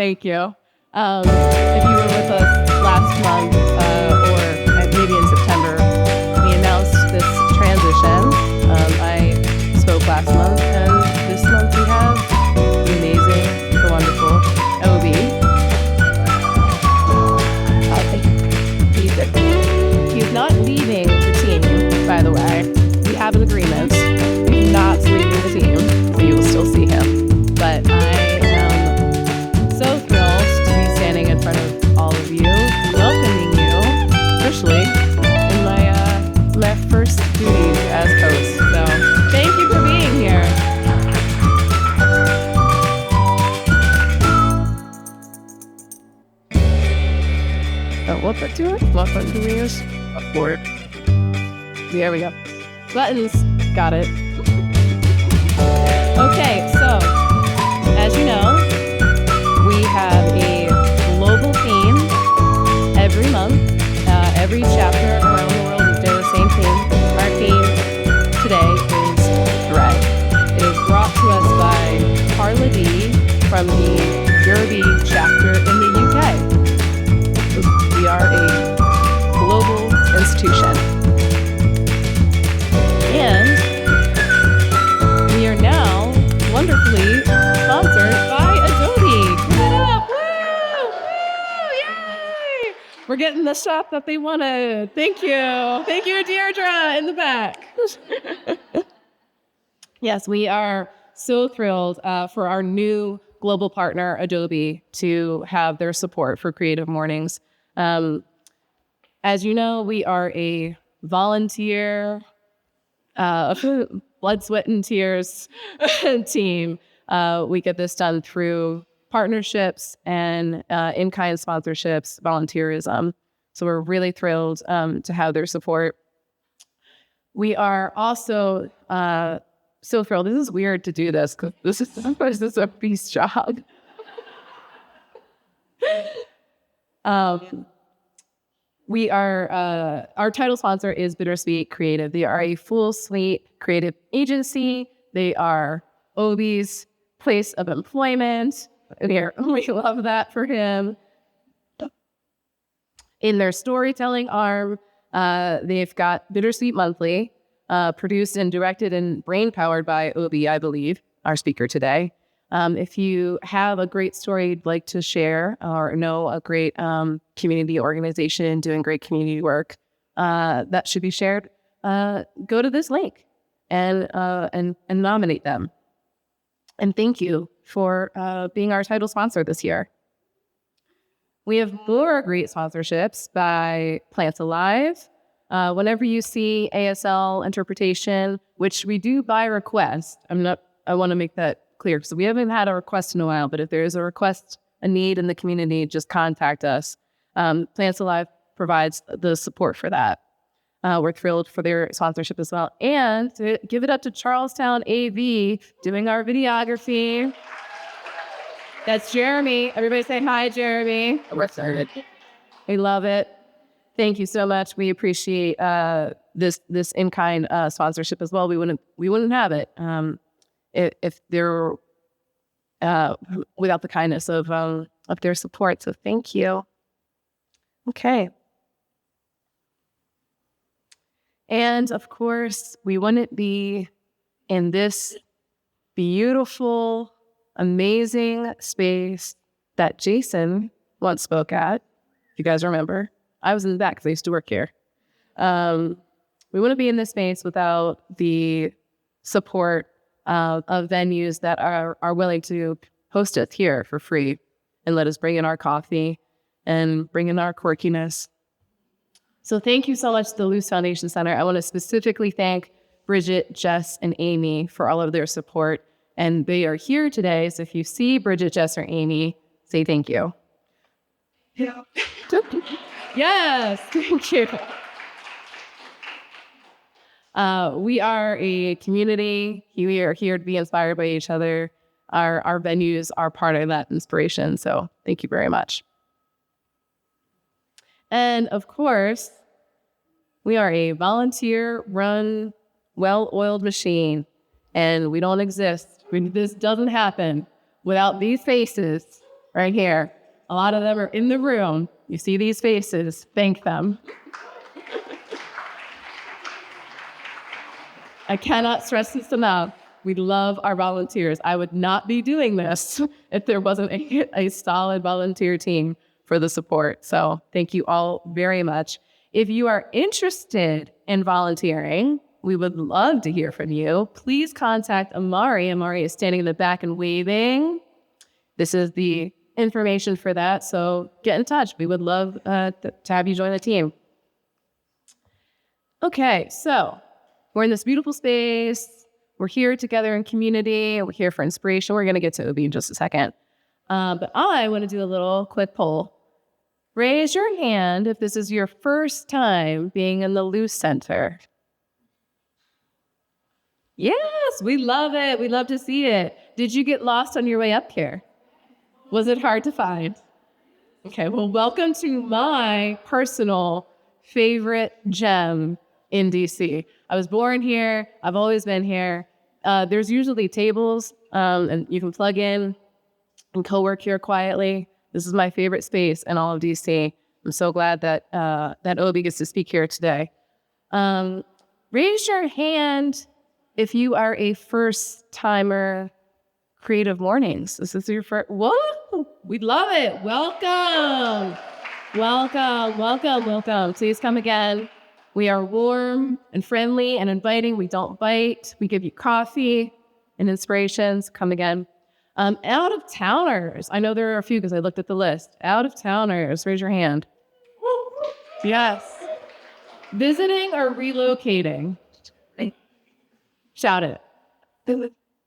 Thank you. If you were with us last month, or maybe in September, we announced this transition. I spoke last month, and this month we have the amazing, the wonderful Obi. He's not leaving the team, by the way. We have an agreement. He's not leaving the team, so you will still see him. But I am so thrilled to be standing in front of all of you, welcoming you officially in my first duties as host. So thank you for being here. Oh, what button do it? What button do we use? Upward. There we go. Buttons. Got it. Okay, so as you know, we have a global theme every month. Every chapter around the world is doing the same theme. Our theme today is Thread. It is brought to us by Carla D from the Derby chapter in the UK. We are a global institution. And we are now wonderfully sponsored by Adobe. Give it up! Woo! Woo! Yay! We're getting the shot that they wanted. Thank you. Thank you, Deirdre, in the back. Yes, we are so thrilled for our new global partner, Adobe, to have their support for Creative Mornings. As you know, we are a volunteer, blood, sweat, and tears team. We get this done through partnerships and in-kind sponsorships, volunteerism. So we're really thrilled to have their support. We are also so thrilled. This is weird to do this because this is a peace job. We are, our title sponsor is Bittersweet Creative. They are a full suite creative agency. They are Obi's place of employment. We love that for him. In their storytelling arm, they've got Bittersweet Monthly, produced and directed and brain-powered by Obi, I believe, our speaker today. If you have a great story you'd like to share or know a great community organization doing great community work that should be shared, go to this link and nominate them. And thank you for being our title sponsor this year. We have more great sponsorships by Plants Alive. Whenever you see ASL interpretation, which we do by request, I want to make that clear. So we haven't had a request in a while, but if there is a request, a need in the community, just contact us. Plants Alive provides the support for that. We're thrilled for their sponsorship as well. And to give it up to Charlestown AV doing our videography. That's Jeremy. Everybody say hi, Jeremy. We're excited. We love it. Thank you so much. We appreciate this in-kind sponsorship as well. We wouldn't have it if they're without the kindness of their support. So thank you. Okay. And of course, we wouldn't be in this beautiful, amazing space that Jason once spoke at. If you guys remember, I was in the back because I used to work here. We wouldn't be in this space without the support of venues that are willing to host us here for free and let us bring in our coffee and bring in our quirkiness. So thank you so much to the Luce Foundation Center. I want to specifically thank Bridget, Jess, and Amy for all of their support. And they are here today. So if you see Bridget, Jess, or Amy, say thank you. Yeah. Yes, thank you. We are a community. We are here to be inspired by each other. Our venues are part of that inspiration. So thank you very much. And of course, we are a volunteer-run, well-oiled machine, and we don't exist. This doesn't happen without these faces right here. A lot of them are in the room. You see these faces. Thank them. I cannot stress this enough. We love our volunteers. I would not be doing this if there wasn't a solid volunteer team for the support. So thank you all very much. If you are interested in volunteering, we would love to hear from you. Please contact Amari. Amari is standing in the back and waving. This is the information for that. So get in touch. We would love to have you join the team. Okay, so we're in this beautiful space. We're here together in community. We're here for inspiration. We're going to get to Obi in just a second. But I want to do a little quick poll. Raise your hand if this is your first time being in the Loose Center. Yes, we love it. We love to see it. Did you get lost on your way up here? Was it hard to find? Okay, well, welcome to my personal favorite gem in DC. I was born here. I've always been here. There's usually tables, and you can plug in and co-work here quietly. This is my favorite space in all of DC. I'm so glad that that Obi gets to speak here today. Raise your hand if you are a first-timer Creative Mornings. This is your first. Whoa! We love it. Welcome. Welcome, welcome, welcome. Please come again. We are warm and friendly and inviting. We don't bite. We give you coffee and inspirations. Come again. Out-of-towners. I know there are a few because I looked at the list. Out-of-towners. Raise your hand. Yes. Visiting or relocating? Shout it.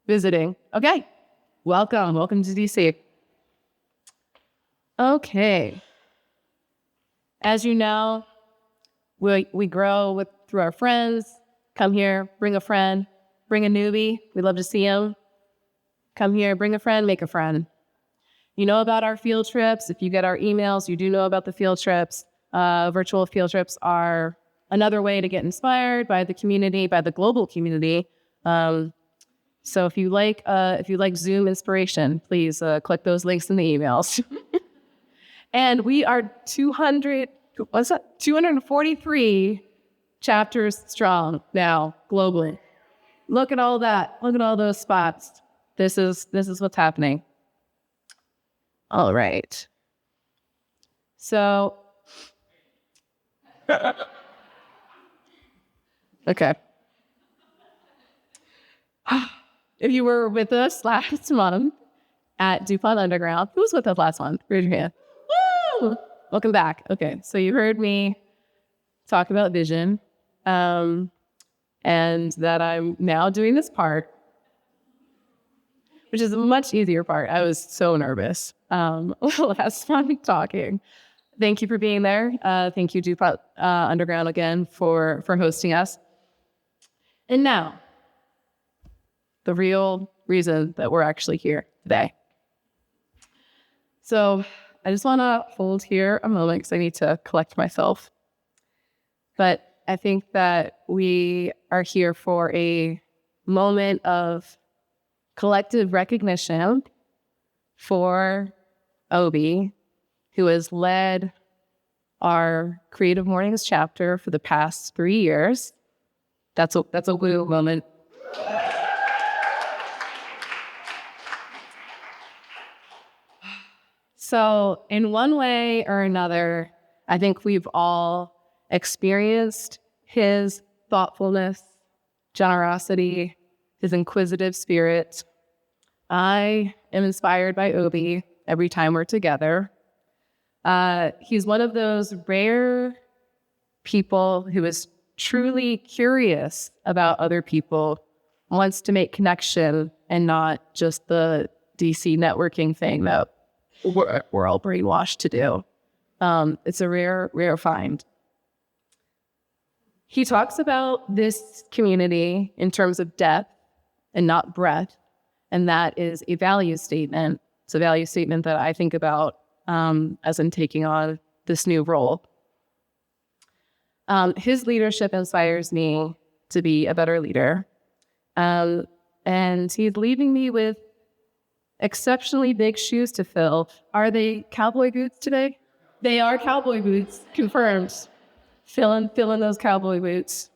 Visiting. Okay. Welcome. Welcome to DC. Okay. As you know, we grow through our friends. Come here, bring a friend, bring a newbie. We'd love to see him. Come here, bring a friend, make a friend. You know about our field trips. If you get our emails, you do know about the field trips. Virtual field trips are another way to get inspired by the community, by the global community. So if you like Zoom inspiration, please click those links in the emails. And we are 243 chapters strong now globally. Look at all that. Look at all those spots. This is what's happening. All right. So, okay. If you were with us last month at DuPont Underground, who was with us last month? Raise your hand. Woo! Welcome back. Okay, so you heard me talk about vision, and that I'm now doing this part, which is a much easier part. I was so nervous last time talking. Thank you for being there. Thank you, DuPont Underground, again for hosting us. And now, the real reason that we're actually here today. So I just want to hold here a moment because I need to collect myself. But I think that we are here for a moment of collective recognition for Obi, who has led our Creative Mornings chapter for the past 3 years. That's a woo moment. So in one way or another, I think we've all experienced his thoughtfulness, generosity, his inquisitive spirit. I am inspired by Obi every time we're together. He's one of those rare people who is truly curious about other people, wants to make connection and not just the DC networking thing that we're all brainwashed to do. It's a rare find. He talks about this community in terms of depth and not breadth, and that is a value statement. It's a value statement that I think about as I'm taking on this new role. His leadership inspires me to be a better leader, and he's leaving me with exceptionally big shoes to fill. Are they cowboy boots today? They are cowboy boots, confirmed. Fill in those cowboy boots.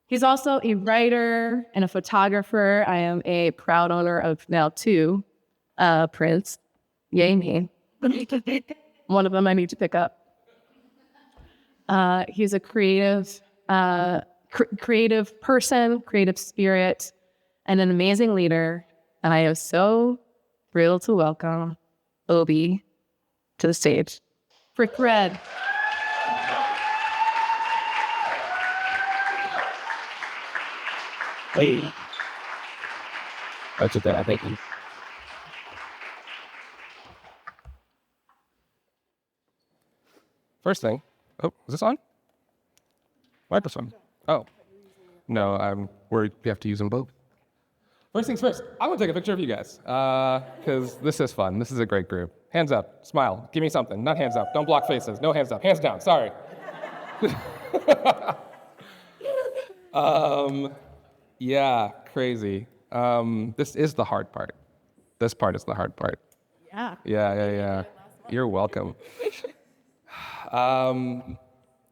He's also a writer and a photographer. I am a proud owner of now 2 prints. Yay me. One of them I need to pick up. He's a creative person, creative spirit, and an amazing leader. And I am so thrilled to welcome Obi to the stage. Frick Red. Hey. That's okay, thank you. First thing, is this on? Microphone. Oh, no, I'm worried we have to use them both. First things first, I want to take a picture of you guys, because this is fun. This is a great group. Hands up, smile, give me something. Not hands up, don't block faces. No hands up, hands down, sorry. Yeah, crazy. This is the hard part. This part is the hard part. Yeah. Yeah. You're welcome.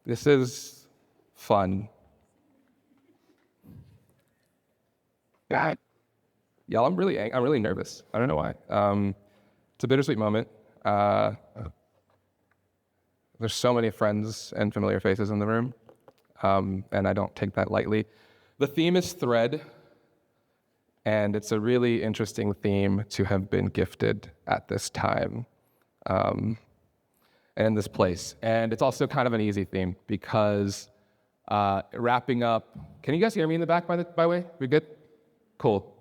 This is fun. God. Y'all, I'm really nervous. I don't know why. It's a bittersweet moment. There's so many friends and familiar faces in the room, and I don't take that lightly. The theme is thread, and it's a really interesting theme to have been gifted at this time. And in this place. And it's also kind of an easy theme because wrapping up, can you guys hear me in the back by the way? We good? Cool.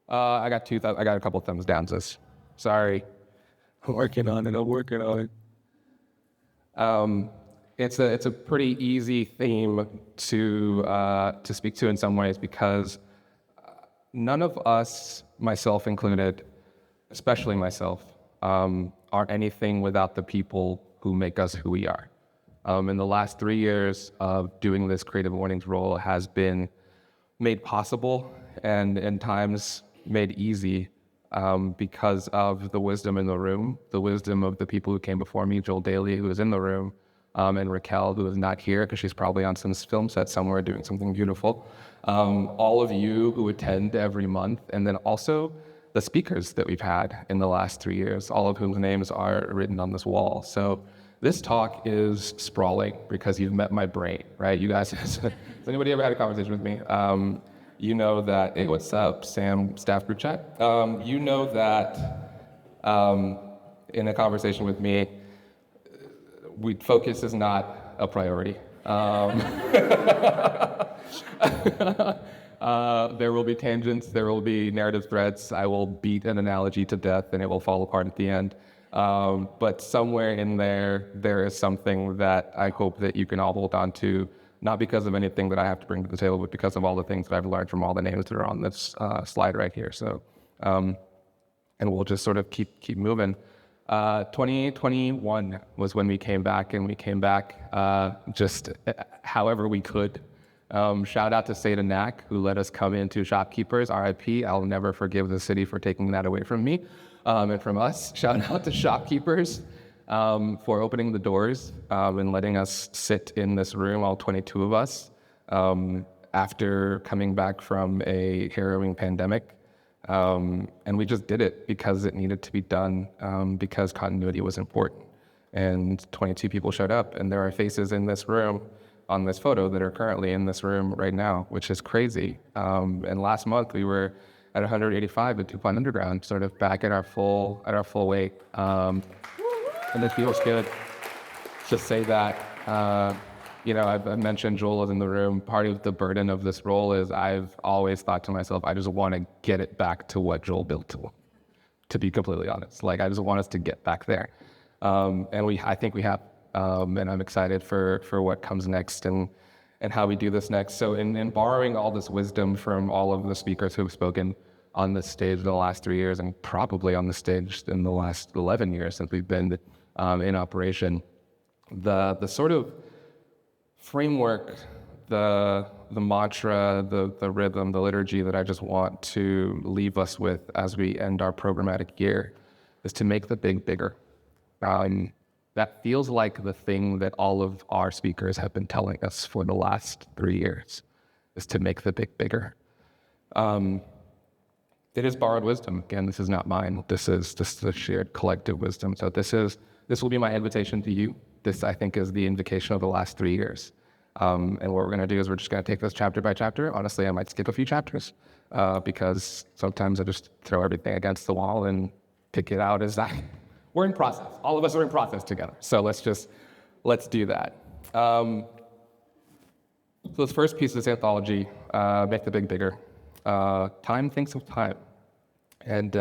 I got a couple thumbs downs this. Sorry. I'm working on it. It's a pretty easy theme to speak to in some ways because none of us, myself included, especially myself, are anything without the people who make us who we are. In the last 3 years of doing this Creative Mornings role has been made possible and in times made easy because of the wisdom in the room, the wisdom of the people who came before me, Joel Daly, who is in the room, and Raquel, who is not here because she's probably on some film set somewhere doing something beautiful. All of you who attend every month, and then also the speakers that we've had in the last 3 years, all of whose names are written on this wall. So this talk is sprawling because you've met my brain, right? You guys, has anybody ever had a conversation with me? You know that, hey, what's up, Sam, staff group chat? You know that in a conversation with me, focus is not a priority. There will be tangents, there will be narrative threads. I will beat an analogy to death and it will fall apart at the end. But somewhere in there is something that I hope that you can all hold on to, not because of anything that I have to bring to the table, but because of all the things that I've learned from all the names that are on this slide right here. So, and we'll just sort of keep moving. 2021 was when we came back, and we came back just however we could. Shout out to Seda Knack, who let us come into Shopkeepers, RIP. I'll never forgive the city for taking that away from me and from us. Shout out to Shopkeepers for opening the doors and letting us sit in this room, all 22 of us, after coming back from a harrowing pandemic. And we just did it because it needed to be done, because continuity was important. And 22 people showed up, and there are faces in this room on this photo that are currently in this room right now, which is crazy. And last month we were at 185 at DuPont Underground, sort of back at our full weight. And it feels good to say that. I've mentioned Joel is in the room. Part of the burden of this role is I've always thought to myself, I just want to get it back to what Joel built to be completely honest. Like, I just want us to get back there. And I think we have. And I'm excited for what comes next and how we do this next. So in borrowing all this wisdom from all of the speakers who have spoken on this stage in the last 3 years, and probably on the stage in the last 11 years since we've been in operation, the sort of framework the mantra, the rhythm, the liturgy that I just want to leave us with as we end our programmatic year is to make the big bigger. That feels like the thing that all of our speakers have been telling us for the last 3 years, is to make the big bigger. It is borrowed wisdom. Again, this is not mine. This is just the shared collective wisdom. So this will be my invitation to you. This, I think, is the invocation of the last 3 years. And what we're going to do is we're just going to take this chapter by chapter. Honestly, I might skip a few chapters because sometimes I just throw everything against the wall and pick it out as that. We're in process. All of us are in process together. So let's do that. So this first piece of this anthology, Make the Big Bigger. Time thinks of time. And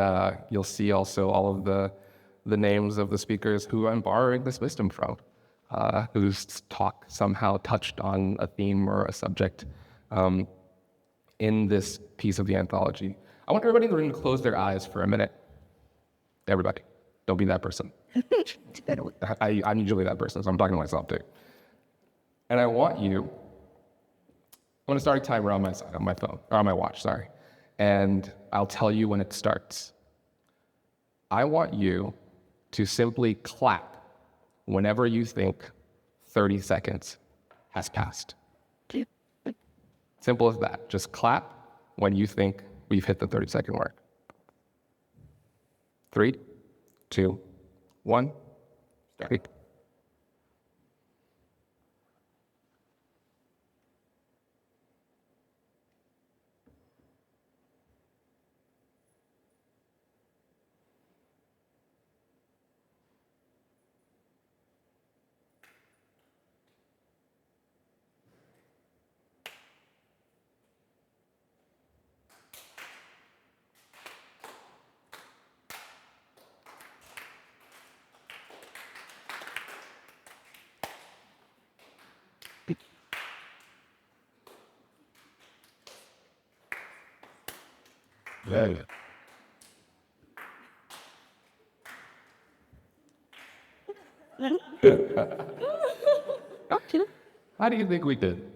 you'll see also all of the names of the speakers who I'm borrowing this wisdom from, whose talk somehow touched on a theme or a subject in this piece of the anthology. I want everybody in the room to close their eyes for a minute. Everybody. Don't be that person. I'm usually that person, so I'm talking to myself too. And I'm going to start a timer on my side, on my phone, or on my watch, sorry. And I'll tell you when it starts. I want you to simply clap whenever you think 30 seconds has passed. Simple as that. Just clap when you think we've hit the 30-second mark. 3, 2, 1, start. Yeah. How do you think we did?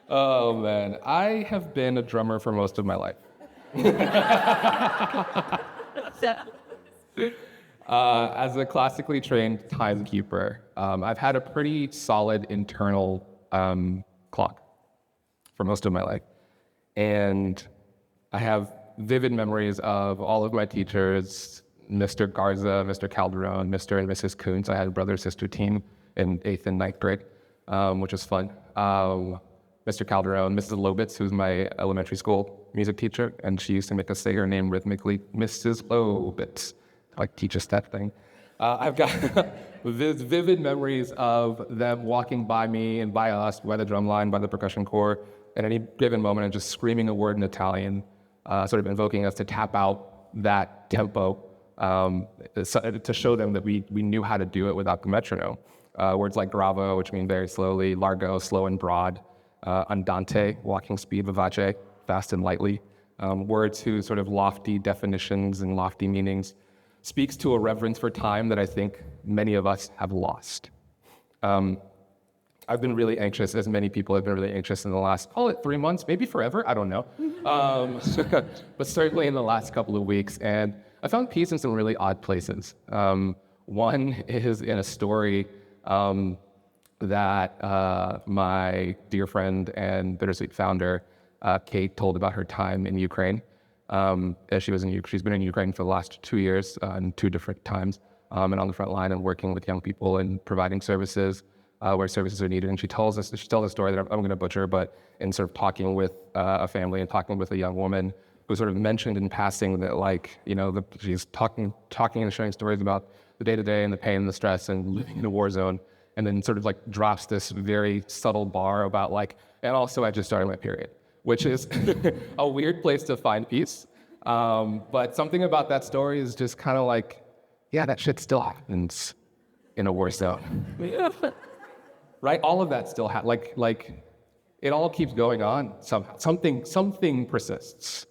Oh man, I have been a drummer for most of my life. As a classically trained timekeeper, I've had a pretty solid internal clock for most of my life. And I have vivid memories of all of my teachers, Mr. Garza, Mr. Calderon, Mr. and Mrs. Coons. I had a brother-sister team in 8th and 9th grade, which was fun. Mr. Calderon, Mrs. Lobitz, who's my elementary school music teacher, and she used to make us say her name rhythmically, Mrs. Lobitz, like teach us that thing. I've got vivid memories of them walking by me and by us, by the drum line, by the percussion corps, at any given moment and just screaming a word in Italian, sort of invoking us to tap out that tempo to show them that we knew how to do it without the metronome. Words like gravo, which mean very slowly, largo, slow and broad, andante, walking speed, vivace, fast and lightly. Words whose sort of lofty definitions and lofty meanings speaks to a reverence for time that I think many of us have lost. I've been really anxious, as many people have been really anxious in the last, call it 3 months, maybe forever, I don't know. But certainly in the last couple of weeks. And I found peace in some really odd places. One is in a story that my dear friend and Bittersweet founder, Kate, told about her time in Ukraine. As she's been in Ukraine for the last 2 years in 2 different times, and on the front line and working with young people and providing services where services are needed. And she tells a story that I'm going to butcher, but in sort of talking with a family and talking with a young woman who sort of mentioned in passing that, like, you know, she's talking and sharing stories about the day-to-day and the pain and the stress and living in a war zone, and then sort of like drops this very subtle bar about like, and also I just started my period, which is a weird place to find peace. But something about that story is just kind of like, yeah, that shit still happens in a war zone. Right? All of that still like it all keeps going on somehow. Something persists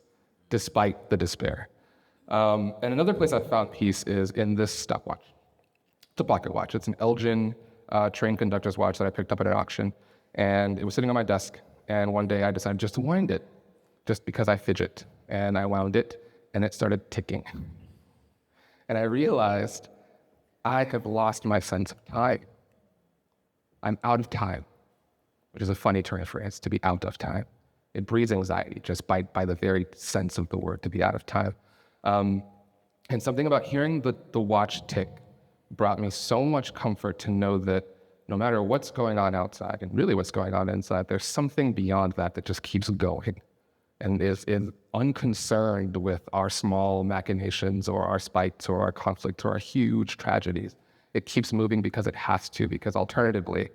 despite the despair. And another place I found peace is in this stopwatch. It's a pocket watch. It's an Elgin train conductor's watch that I picked up at an auction. And it was sitting on my desk. And one day I decided just to wind it, just because I fidget. And I wound it, and it started ticking. And I realized I have lost my sense of time. I'm out of time, which is a funny turn of phrase, to be out of time. It breeds anxiety just by the very sense of the word, to be out of time. And something about hearing the watch tick brought me so much comfort to know that no matter what's going on outside, and really what's going on inside, there's something beyond that that just keeps going and is unconcerned with our small machinations or our spites or our conflicts or our huge tragedies. It keeps moving because it has to, because alternatively,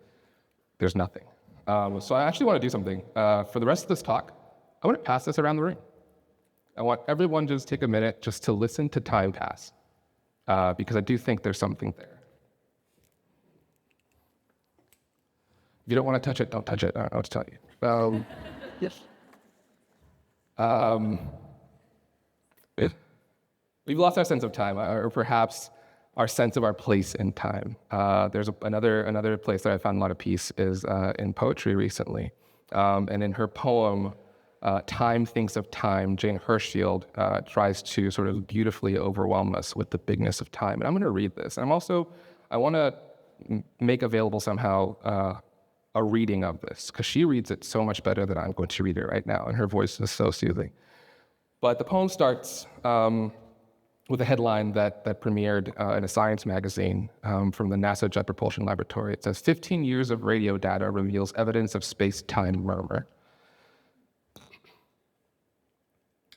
there's nothing. So I actually want to do something. For the rest of this talk, I want to pass this around the room. I want everyone to just take a minute just to listen to time pass, because I do think there's something there. If you don't want to touch it, don't touch it. I'll just tell you. Yes. We've lost our sense of time, or perhaps our sense of our place in time. There's another place that I found a lot of peace is in poetry recently. And in her poem, Time Thinks of Time, Jane Hirschfield tries to sort of beautifully overwhelm us with the bigness of time. And I'm going to read this. And I want to make available somehow a reading of this, because she reads it so much better than I'm going to read it right now, and her voice is so soothing. But the poem starts with a headline that premiered in a science magazine from the NASA Jet Propulsion Laboratory. It says, 15 years of radio data reveals evidence of space-time murmur.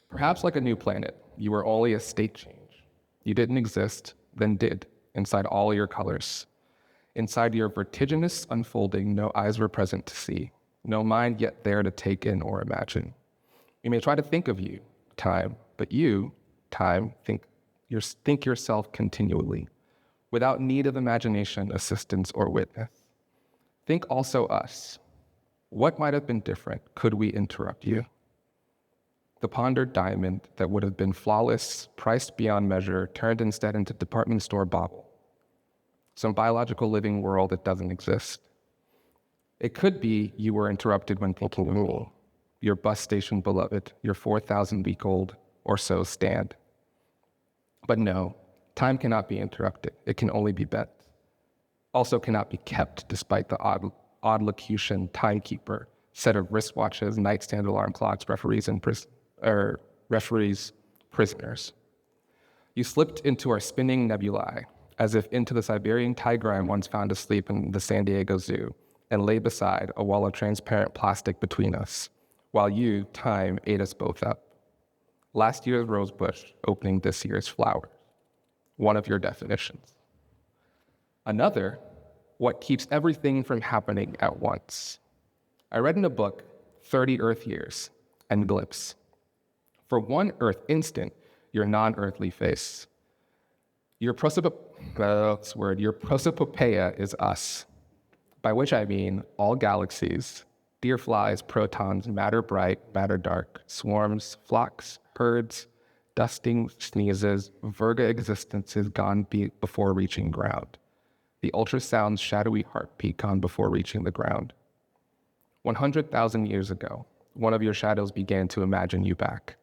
Perhaps like a new planet, you were only a state change. You didn't exist, then did, inside all your colors. Inside your vertiginous unfolding, no eyes were present to see, no mind yet there to take in or imagine. You may try to think of you, time, but you, time, think yourself continually, without need of imagination, assistance, or witness. Think also us. What might have been different could we interrupt you? The pondered diamond that would have been flawless, priced beyond measure, turned instead into department store bauble. Some biological living world that doesn't exist. It could be you were interrupted when thinking of me, your bus station beloved, your 4,000-week-old or so stand. But no, time cannot be interrupted. It can only be bent. Also cannot be kept despite the odd locution, timekeeper, set of wristwatches, nightstand alarm clocks, referees, prisoners. You slipped into our spinning nebulae, as if into the Siberian tiger I once found asleep in the San Diego Zoo, and lay beside a wall of transparent plastic between us, while you, time, ate us both up. Last year's rose bush opening this year's flowers. One of your definitions. Another, what keeps everything from happening at once. I read in a book, 30 Earth Years and Glimpse. For one Earth instant, your non-earthly face. Your prosopopeia is us, by which I mean all galaxies, deer flies, protons, matter bright, matter dark, swarms, flocks, herds, dusting sneezes, virga existences gone before reaching ground. The ultrasound's shadowy heartbeat gone before reaching the ground. 100,000 years ago, one of your shadows began to imagine you back.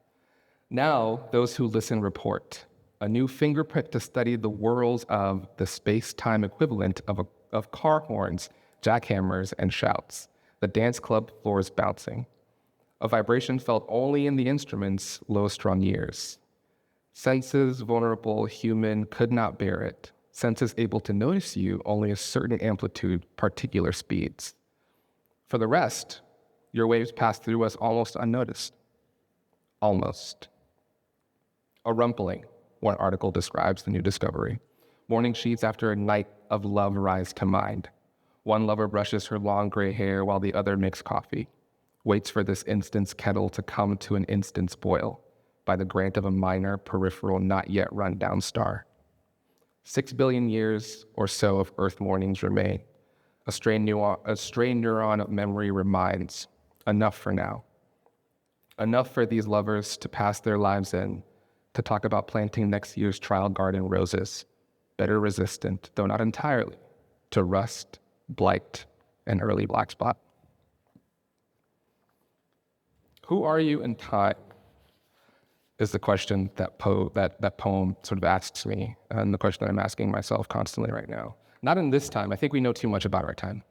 Now, those who listen report a new fingerprint to study the whirls of the space-time equivalent of car horns, jackhammers, and shouts, the dance club floors bouncing. A vibration felt only in the instrument's low-strung ears. Senses vulnerable, human, could not bear it. Senses able to notice you only a certain amplitude, particular speeds. For the rest, your waves passed through us almost unnoticed. Almost. A rumpling, one article describes the new discovery. Morning sheets after a night of love rise to mind. One lover brushes her long gray hair while the other makes coffee, waits for this instant's kettle to come to an instant's boil by the grant of a minor, peripheral, not yet run down star. 6 billion years or so of Earth mornings remain. A stray neuron of memory reminds, enough for now. Enough for these lovers to pass their lives in, to talk about planting next year's trial garden roses, better resistant, though not entirely, to rust, blight, and early black spot. Who are you in time is the question that poem sort of asks me, and the question that I'm asking myself constantly right now. Not in this time. I think we know too much about our time,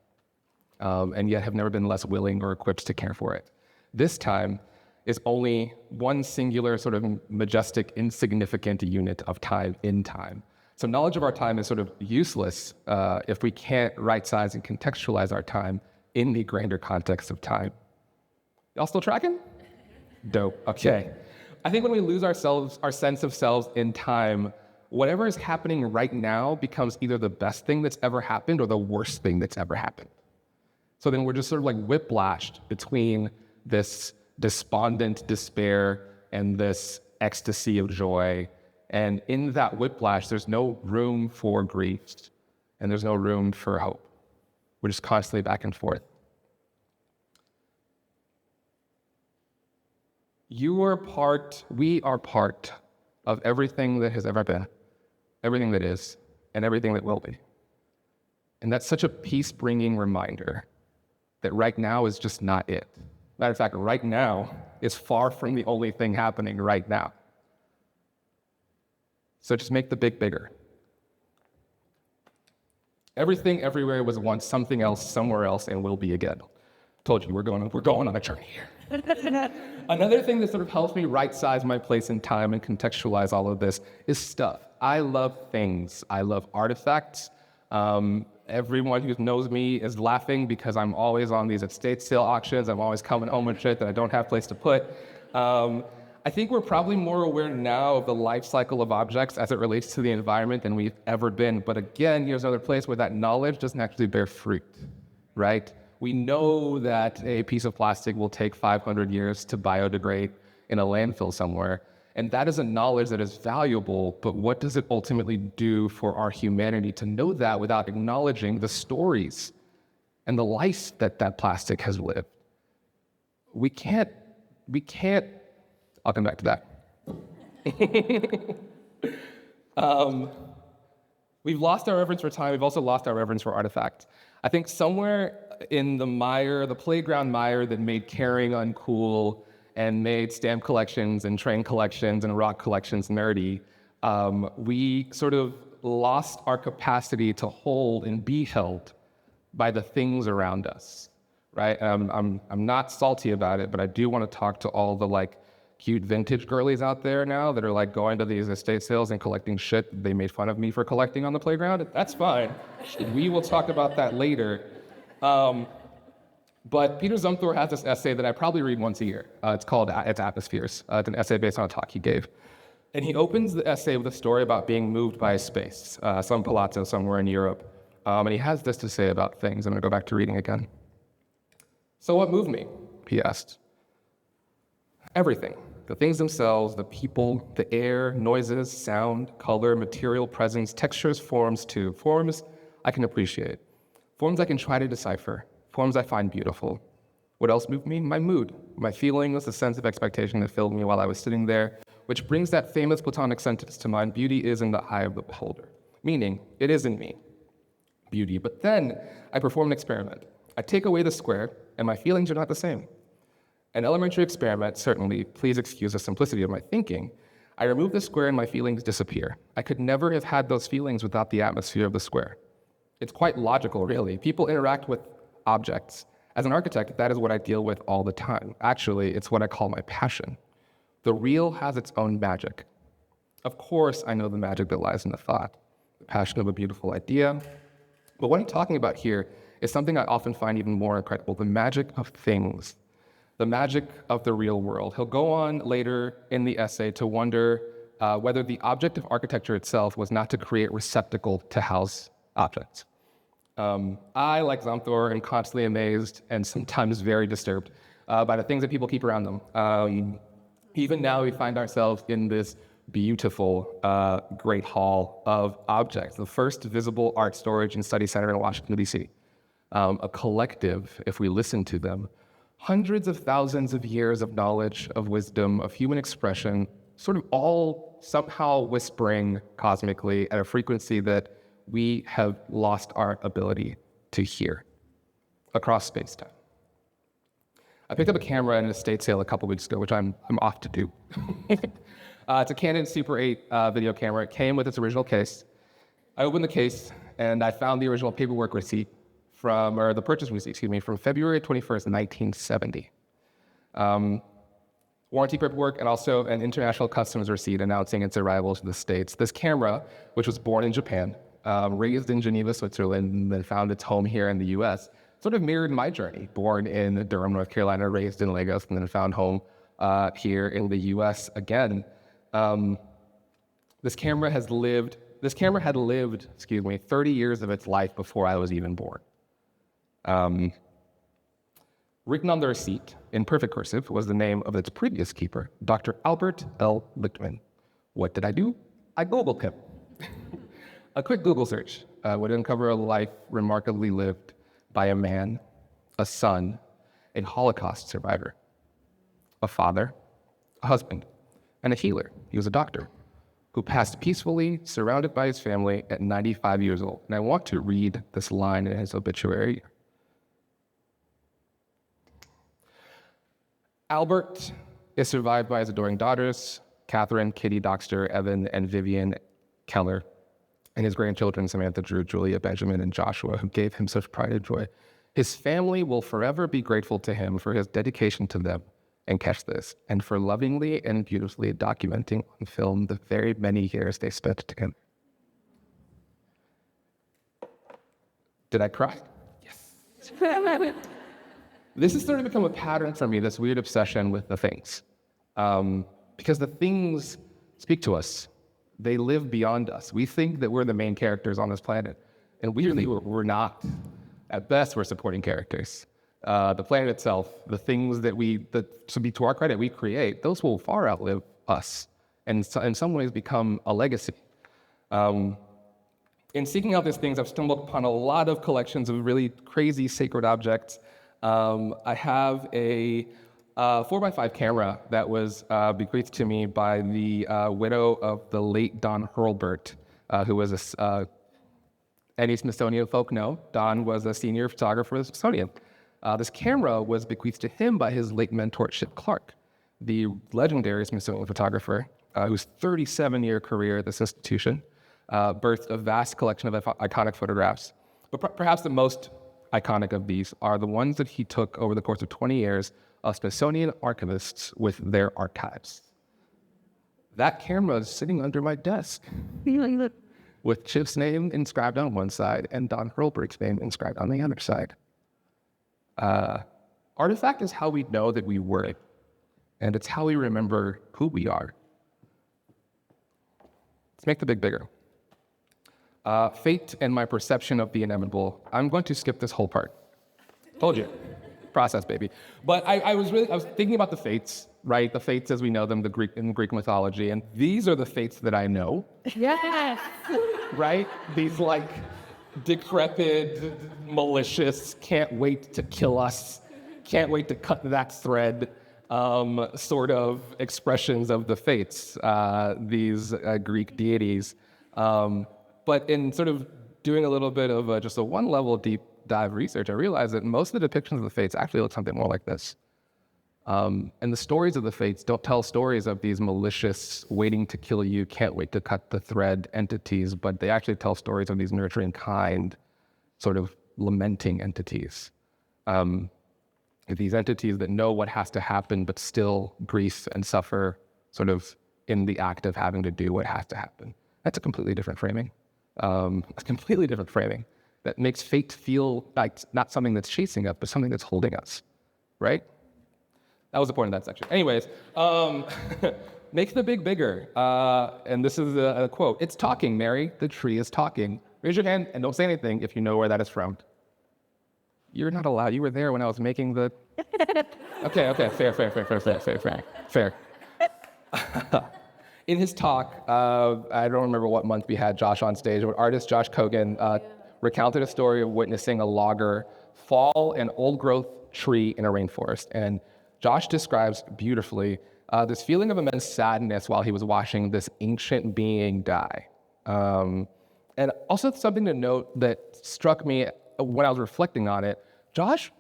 and yet have never been less willing or equipped to care for it. This time is only one singular sort of majestic, insignificant unit of time in time. So knowledge of our time is sort of useless if we can't right-size and contextualize our time in the grander context of time. Y'all still tracking? Dope, okay. I think when we lose our sense of selves in time, whatever is happening right now becomes either the best thing that's ever happened or the worst thing that's ever happened. So then we're just sort of like whiplashed between this despondent despair and this ecstasy of joy. And in that whiplash, there's no room for grief and there's no room for hope. We're just constantly back and forth. We are part of everything that has ever been, everything that is, and everything that will be. And that's such a peace-bringing reminder that right now is just not it. Matter of fact, right now is far from the only thing happening right now. So just make the big bigger. Everything everywhere was once something else, somewhere else, and will be again. Told you, we're going on a journey here. Another thing that sort of helps me right-size my place in time and contextualize all of this is stuff. I love things. I love artifacts. Everyone who knows me is laughing because I'm always on these estate sale auctions. I'm always coming home with shit that I don't have place to put. I think we're probably more aware now of the life cycle of objects as it relates to the environment than we've ever been. But again, here's another place where that knowledge doesn't actually bear fruit, right? We know that a piece of plastic will take 500 years to biodegrade in a landfill somewhere. And that is a knowledge that is valuable, but what does it ultimately do for our humanity to know that without acknowledging the stories and the life that that plastic has lived? We can't, I'll come back to that. We've lost our reverence for time. We've also lost our reverence for artifacts. I think somewhere in the mire, the playground mire that made caring uncool and made stamp collections and train collections and rock collections nerdy, we sort of lost our capacity to hold and be held by the things around us, right? I'm not salty about it, but I do want to talk to all the like cute vintage girlies out there now that are like going to these estate sales and collecting shit they made fun of me for collecting on the playground. That's fine. We will talk about that later. But Peter Zumthor has this essay that I probably read once a year. It's called It's Atmospheres. It's an essay based on a talk he gave. And he opens the essay with a story about being moved by a space, some palazzo somewhere in Europe. And he has this to say about things. I'm going to go back to reading again. So what moved me? He asked. Everything. The things themselves, the people, the air, noises, sound, color, material, presence, textures, forms too. Forms I can appreciate. Forms I can try to decipher. Forms I find beautiful. What else moved me? My mood, my feelings, the sense of expectation that filled me while I was sitting there, which brings that famous Platonic sentence to mind, beauty is in the eye of the beholder. Meaning, it is in me, beauty. But then I perform an experiment. I take away the square, and my feelings are not the same. An elementary experiment, certainly, please excuse the simplicity of my thinking. I remove the square and my feelings disappear. I could never have had those feelings without the atmosphere of the square. It's quite logical, really. People interact with objects. As an architect, that is what I deal with all the time. Actually, it's what I call my passion. The real has its own magic. Of course, I know the magic that lies in the thought, the passion of a beautiful idea. But what I'm talking about here is something I often find even more incredible, the magic of things. The magic of the real world. He'll go on later in the essay to wonder whether the object of architecture itself was not to create receptacle to house objects. I, like Zumthor, am constantly amazed and sometimes very disturbed by the things that people keep around them. Even now, we find ourselves in this beautiful, great hall of objects, the first visible art storage and study center in Washington, D.C. A collective, if we listen to them, hundreds of thousands of years of knowledge, of wisdom, of human expression, sort of all somehow whispering cosmically at a frequency that we have lost our ability to hear across space-time. I picked up a camera at an estate sale a couple weeks ago, which I'm off to do. It's a Canon Super 8 video camera. It came with its original case. I opened the case and I found the original paperwork receipt the purchase receipt, from February 21st, 1970. Warranty paperwork and also an international customs receipt announcing its arrival to the States. This camera, which was born in Japan, raised in Geneva, Switzerland, and then found its home here in the US, sort of mirrored my journey. Born in Durham, North Carolina, raised in Lagos, and then found home here in the US again. This camera had lived, 30 years of its life before I was even born. Written on the receipt, in perfect cursive, was the name of its previous keeper, Dr. Albert L. Lichtman. What did I do? I Googled him. A quick Google search would uncover a life remarkably lived by a man, a son, a Holocaust survivor, a father, a husband, and a healer. He was a doctor who passed peacefully, surrounded by his family at 95 years old. And I want to read this line in his obituary. Albert is survived by his adoring daughters, Catherine, Kitty, Doxter, Evan, and Vivian Keller, and his grandchildren, Samantha, Drew, Julia, Benjamin, and Joshua, who gave him such pride and joy. His family will forever be grateful to him for his dedication to them, and catch this, and for lovingly and beautifully documenting on film the very many years they spent together. Did I cry? Yes. This has started to become a pattern for me, this weird obsession with the things. Because the things speak to us. They live beyond us. We think that we're the main characters on this planet, and weirdly, we're not. At best, we're supporting characters. The planet itself, the things that to our credit, we create, those will far outlive us, and in some ways become a legacy. In seeking out these things, I've stumbled upon a lot of collections of really crazy sacred objects. I have a 4x5 camera that was bequeathed to me by the widow of the late Don Hurlburt, who was any Smithsonian folk know. Don was a senior photographer at the Smithsonian. This camera was bequeathed to him by his late mentor, Chip Clark, the legendary Smithsonian photographer, whose 37-year career at this institution birthed a vast collection of iconic photographs. But perhaps the most iconic of these are the ones that he took over the course of 20 years of Smithsonian archivists with their archives. That camera is sitting under my desk with Chip's name inscribed on one side and Don Hurlburt's name inscribed on the other side. Artifact is how we know that we were, and it's how we remember who we are. Let's make the big bigger. Fate and my perception of the inevitable. I'm going to skip this whole part. Told you. Process, baby. But I was thinking about the fates, right? The fates as we know them in Greek mythology, and these are the fates that I know. Yes. Right? These like decrepit, malicious, can't wait to kill us, can't wait to cut that thread, sort of expressions of the fates, these Greek deities. But in sort of doing a little bit of just a one-level deep dive research, I realized that most of the depictions of the fates actually look something more like this. And the stories of the fates don't tell stories of these malicious, waiting to kill you, can't wait to cut the thread entities, but they actually tell stories of these nurturing, kind, sort of lamenting entities. These entities that know what has to happen, but still grieve and suffer sort of in the act of having to do what has to happen. That's a completely different framing. That makes fate feel like not something that's chasing us, but something that's holding us, right? That was the point of that section. Anyways, make the big bigger. And this is a quote. It's talking, Mary. The tree is talking. Raise your hand and don't say anything if you know where that is from. You're not allowed. You were there when I was making the... Okay, fair. In his talk, I don't remember what month we had Josh on stage, but artist Josh Kogan recounted a story of witnessing a logger fall an old-growth tree in a rainforest. And Josh describes beautifully this feeling of immense sadness while he was watching this ancient being die. And also something to note that struck me when I was reflecting on it, Josh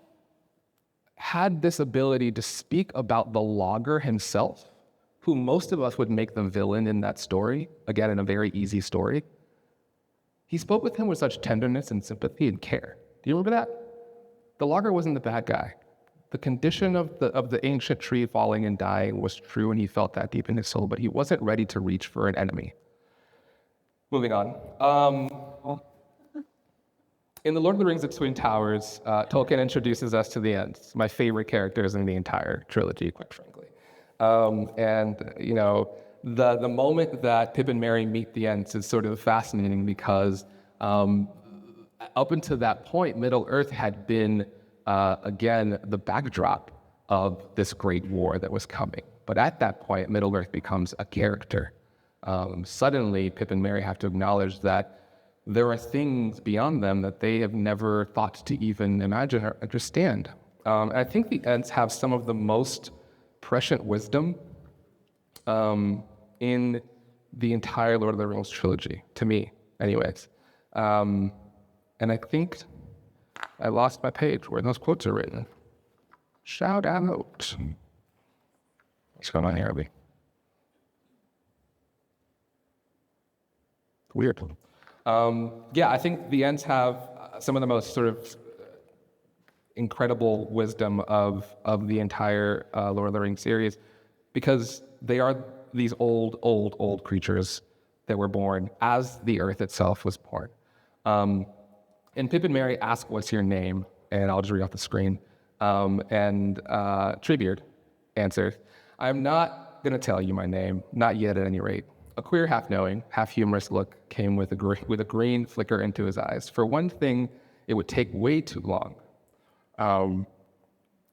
had this ability to speak about the logger himself, who most of us would make the villain in that story, again, in a very easy story. He spoke with him with such tenderness and sympathy and care. Do you remember that? The logger wasn't the bad guy. The condition of the ancient tree falling and dying was true, and he felt that deep in his soul, but he wasn't ready to reach for an enemy. Moving on. In The Lord of the Rings: The Twin Towers, Tolkien introduces us to the Ents, my favorite characters in the entire trilogy, quite frankly. The moment that Pip and Merry meet the Ents is sort of fascinating because up until that point, Middle-earth had been, again, the backdrop of this great war that was coming. But at that point, Middle-earth becomes a character. Suddenly, Pip and Merry have to acknowledge that there are things beyond them that they have never thought to even imagine or understand. I think the Ents have some of the most prescient wisdom in the entire Lord of the Rings trilogy, to me, anyways. And I think I lost my page where those quotes are written. Shout out. What's going on here, Abby? Weird. I think the Ents have some of the most sort of incredible wisdom of the entire Lord of the Rings series, because they are these old creatures that were born as the earth itself was born. And Pip and Merry ask, "What's your name?" And I'll just read off the screen. Treebeard answers, "I'm not going to tell you my name, not yet at any rate." A queer, half-knowing, half-humorous look came with a green flicker into his eyes. "For one thing, it would take way too long.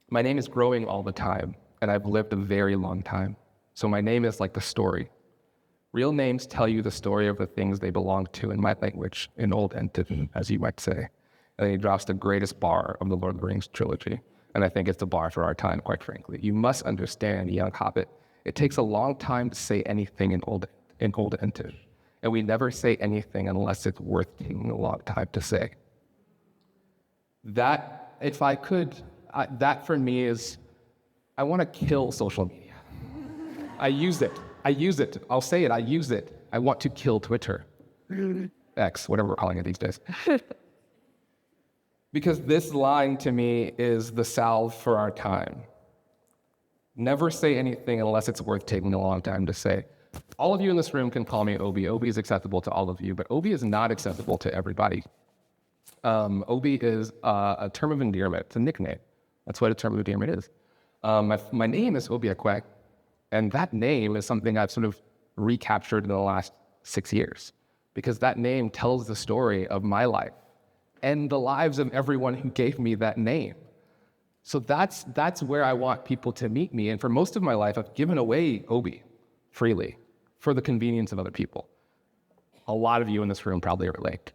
My name is growing all the time, and I've lived a very long time. So my name is like the story. Real names tell you the story of the things they belong to in my language, in Old Entity, as you might say." And then he drops the greatest bar of the Lord of the Rings trilogy. And I think it's the bar for our time, quite frankly. "You must understand, young hobbit, it takes a long time to say anything in Old Entity. And we never say anything unless it's worth taking a long time to say." That, if I could, that for me is, I want to kill social media. I use it. I'll say it, I use it. I want to kill Twitter. X, whatever we're calling it these days. Because this line to me is the salve for our time. Never say anything unless it's worth taking a long time to say. All of you in this room can call me Obi. Obi is acceptable to all of you, but Obi is not acceptable to everybody. Obi is a term of endearment. It's a nickname. That's what a term of endearment is. My name is Obiekwe, and that name is something I've sort of recaptured in the last 6 years, because that name tells the story of my life and the lives of everyone who gave me that name. So that's where I want people to meet me. And for most of my life, I've given away Obi freely for the convenience of other people. A lot of you in this room probably relate.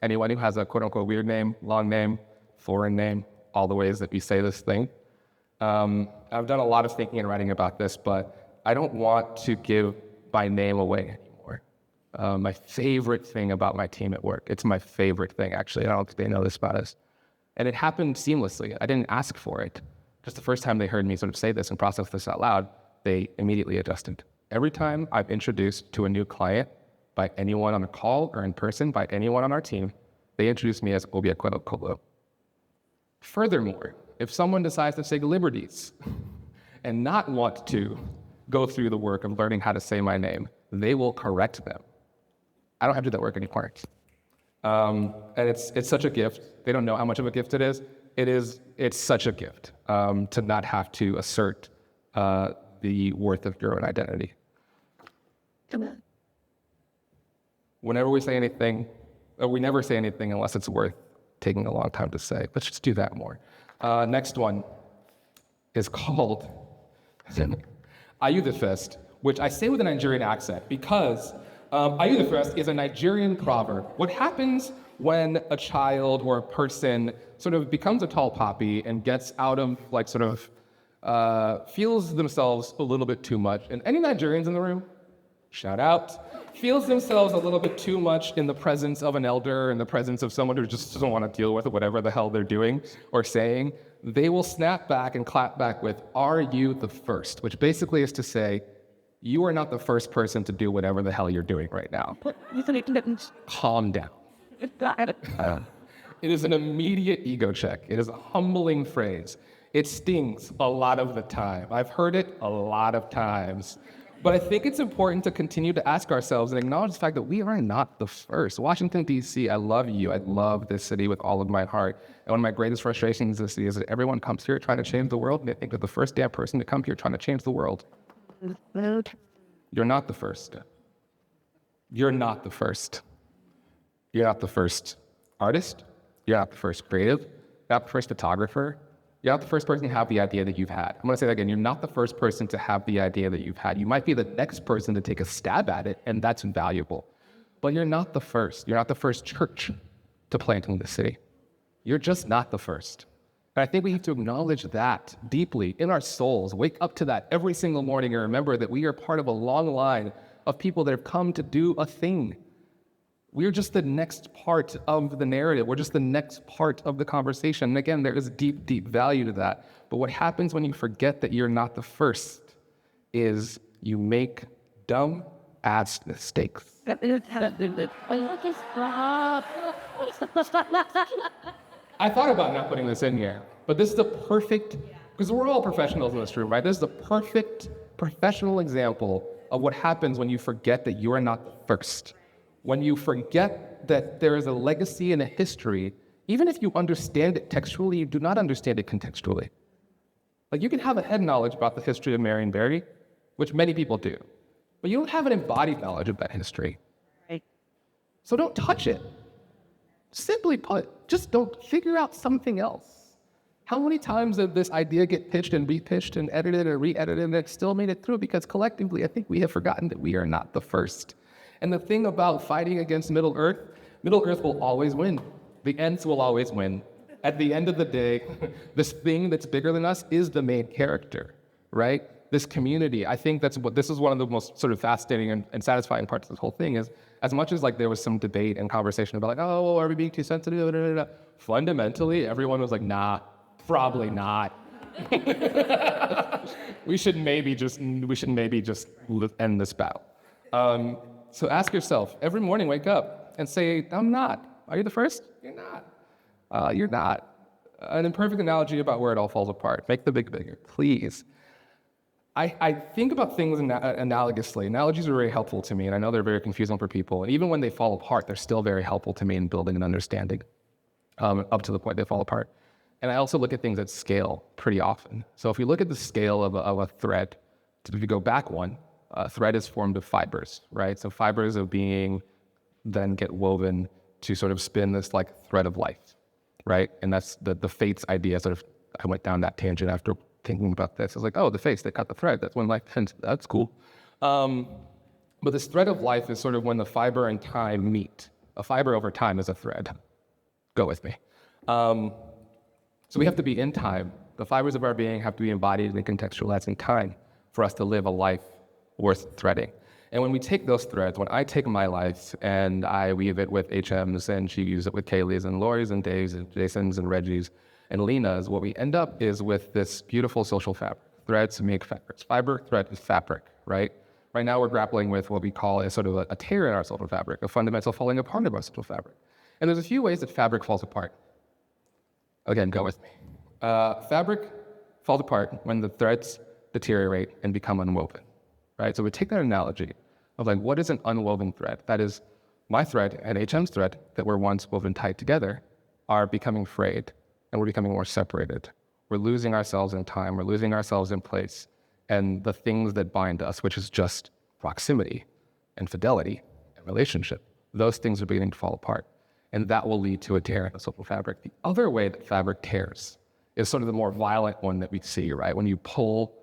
Anyone who has a quote-unquote weird name, long name, foreign name, all the ways that we say this thing. I've done a lot of thinking and writing about this, but I don't want to give my name away anymore. My favorite thing about my team at work, it's my favorite thing, actually. I don't think they know this about us. And it happened seamlessly. I didn't ask for it. Just the first time they heard me sort of say this and process this out loud, they immediately adjusted. Every time I've introduced to a new client by anyone on a call or in person by anyone on our team, they introduce me as Obiekwe Okolo. Furthermore, if someone decides to take liberties and not want to go through the work of learning how to say my name, they will correct them. I don't have to do that work anymore. And it's such a gift. They don't know how much of a gift it is. It's such a gift to not have to assert the worth of your own identity. Come on. Whenever we say anything, we never say anything unless it's worth taking a long time to say. Let's just do that more. Next one is called Ayudifest, which I say with a Nigerian accent because Ayudifest is a Nigerian proverb. What happens when a child or a person sort of becomes a tall poppy and gets out of like sort of feels themselves a little bit too much. And any Nigerians in the room? Shout out. Feels themselves a little bit too much in the presence of an elder, in the presence of someone who just doesn't want to deal with whatever the hell they're doing or saying. They will snap back and clap back with, "Are you the first?" Which basically is to say, you are not the first person to do whatever the hell you're doing right now. Calm down. It is an immediate ego check. It is a humbling phrase. It stings a lot of the time. I've heard it a lot of times. But I think it's important to continue to ask ourselves and acknowledge the fact that we are not the first. Washington, D.C., I love you. I love this city with all of my heart. And one of my greatest frustrations in this city is that everyone comes here trying to change the world, and they think that the first damn person to come here trying to change the world. You're not the first. You're not the first. You're not the first artist. You're not the first creative. You're not the first photographer. You're not the first person to have the idea that you've had. I'm going to say that again. You're not the first person to have the idea that you've had. You might be the next person to take a stab at it, and that's valuable. But you're not the first. You're not the first church to plant in the city. You're just not the first. And I think we need to acknowledge that deeply in our souls. Wake up to that every single morning and remember that we are part of a long line of people that have come to do a thing. We're just the next part of the narrative. We're just the next part of the conversation. And again, there is deep, deep value to that. But what happens when you forget that you're not the first is you make dumb ass mistakes. I thought about not putting this in here, but this is the perfect, because we're all professionals in this room, right? This is the perfect professional example of what happens when you forget that you are not the first. When you forget that there is a legacy and a history, even if you understand it textually, you do not understand it contextually. Like you can have a head knowledge about the history of Marion Barry, which many people do, but you don't have an embodied knowledge of that history. Right. So don't touch it. Simply put, just don't figure out something else. How many times did this idea get pitched and repitched and edited and re-edited and it still made it through? Because collectively, I think we have forgotten that we are not the first. And the thing about fighting against Middle Earth will always win. The ends will always win. At the end of the day, this thing that's bigger than us is the main character, right? This community. I think this is one of the most sort of fascinating and satisfying parts of this whole thing is, as much as like there was some debate and conversation about like, oh, are we being too sensitive? Fundamentally, everyone was like, nah, probably not. we should maybe just end this battle. So ask yourself, every morning wake up and say, I'm not. Are you the first? You're not. You're not. An imperfect analogy about where it all falls apart. Make the big bigger, please. I think about things analogously. Analogies are very helpful to me, and I know they're very confusing for people. And even when they fall apart, they're still very helpful to me in building an understanding up to the point they fall apart. And I also look at things at scale pretty often. So if you look at the scale of a thread, if you go back one, a thread is formed of fibers, right? So fibers of being then get woven to sort of spin this like thread of life, right? And that's the fates idea. Sort of, I went down that tangent after thinking about this. I was like, oh, the fates, they cut the thread. That's when life ends. That's cool. But this thread of life is sort of when the fiber and time meet. A fiber over time is a thread. Go with me. So we have to be in time. The fibers of our being have to be embodied and contextualized in time for us to live a life worth threading. And when we take those threads, when I take my life and I weave it with HMs and she weaves it with Kaylee's and Lori's and Dave's and Jason's and Reggie's and Lena's, what we end up is with this beautiful social fabric. Threads make fabrics. Fiber, thread is fabric, right? Right now we're grappling with what we call a sort of a tear in our social fabric, a fundamental falling apart of our social fabric. And there's a few ways that fabric falls apart. Again, go with me. Fabric falls apart when the threads deteriorate and become unwoven. Right? So we take that analogy of like, what is an unwoven thread? That is, my thread and HM's thread that were once woven tight together are becoming frayed and we're becoming more separated. We're losing ourselves in time. We're losing ourselves in place. And the things that bind us, which is just proximity and fidelity and relationship, those things are beginning to fall apart. And that will lead to a tear in the social fabric. The other way that fabric tears is sort of the more violent one that we see, right? When you pull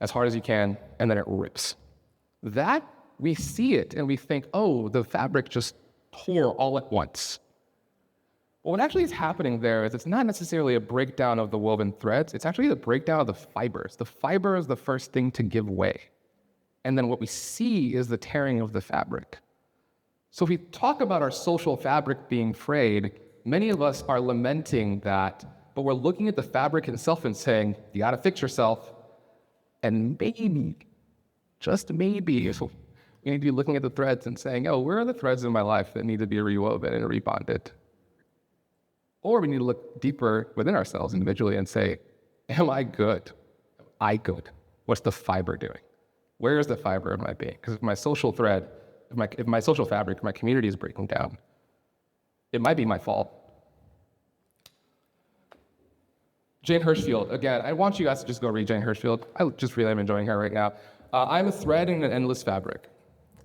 as hard as you can, and then it rips. That, we see it, and we think, oh, the fabric just tore all at once. But what actually is happening there is it's not necessarily a breakdown of the woven threads. It's actually the breakdown of the fibers. The fiber is the first thing to give way. And then what we see is the tearing of the fabric. So if we talk about our social fabric being frayed, many of us are lamenting that, but we're looking at the fabric itself and saying, you gotta fix yourself. And maybe, just maybe, we need to be looking at the threads and saying, oh, where are the threads in my life that need to be rewoven and rebonded? Or we need to look deeper within ourselves individually and say, am I good? Am I good? What's the fiber doing? Where is the fiber of my being? Because if my social thread, if my social fabric, if my community is breaking down, it might be my fault. Jane Hirschfield, again, I want you guys to just go read Jane Hirschfield. I just really am enjoying her right now. I'm a thread in an endless fabric.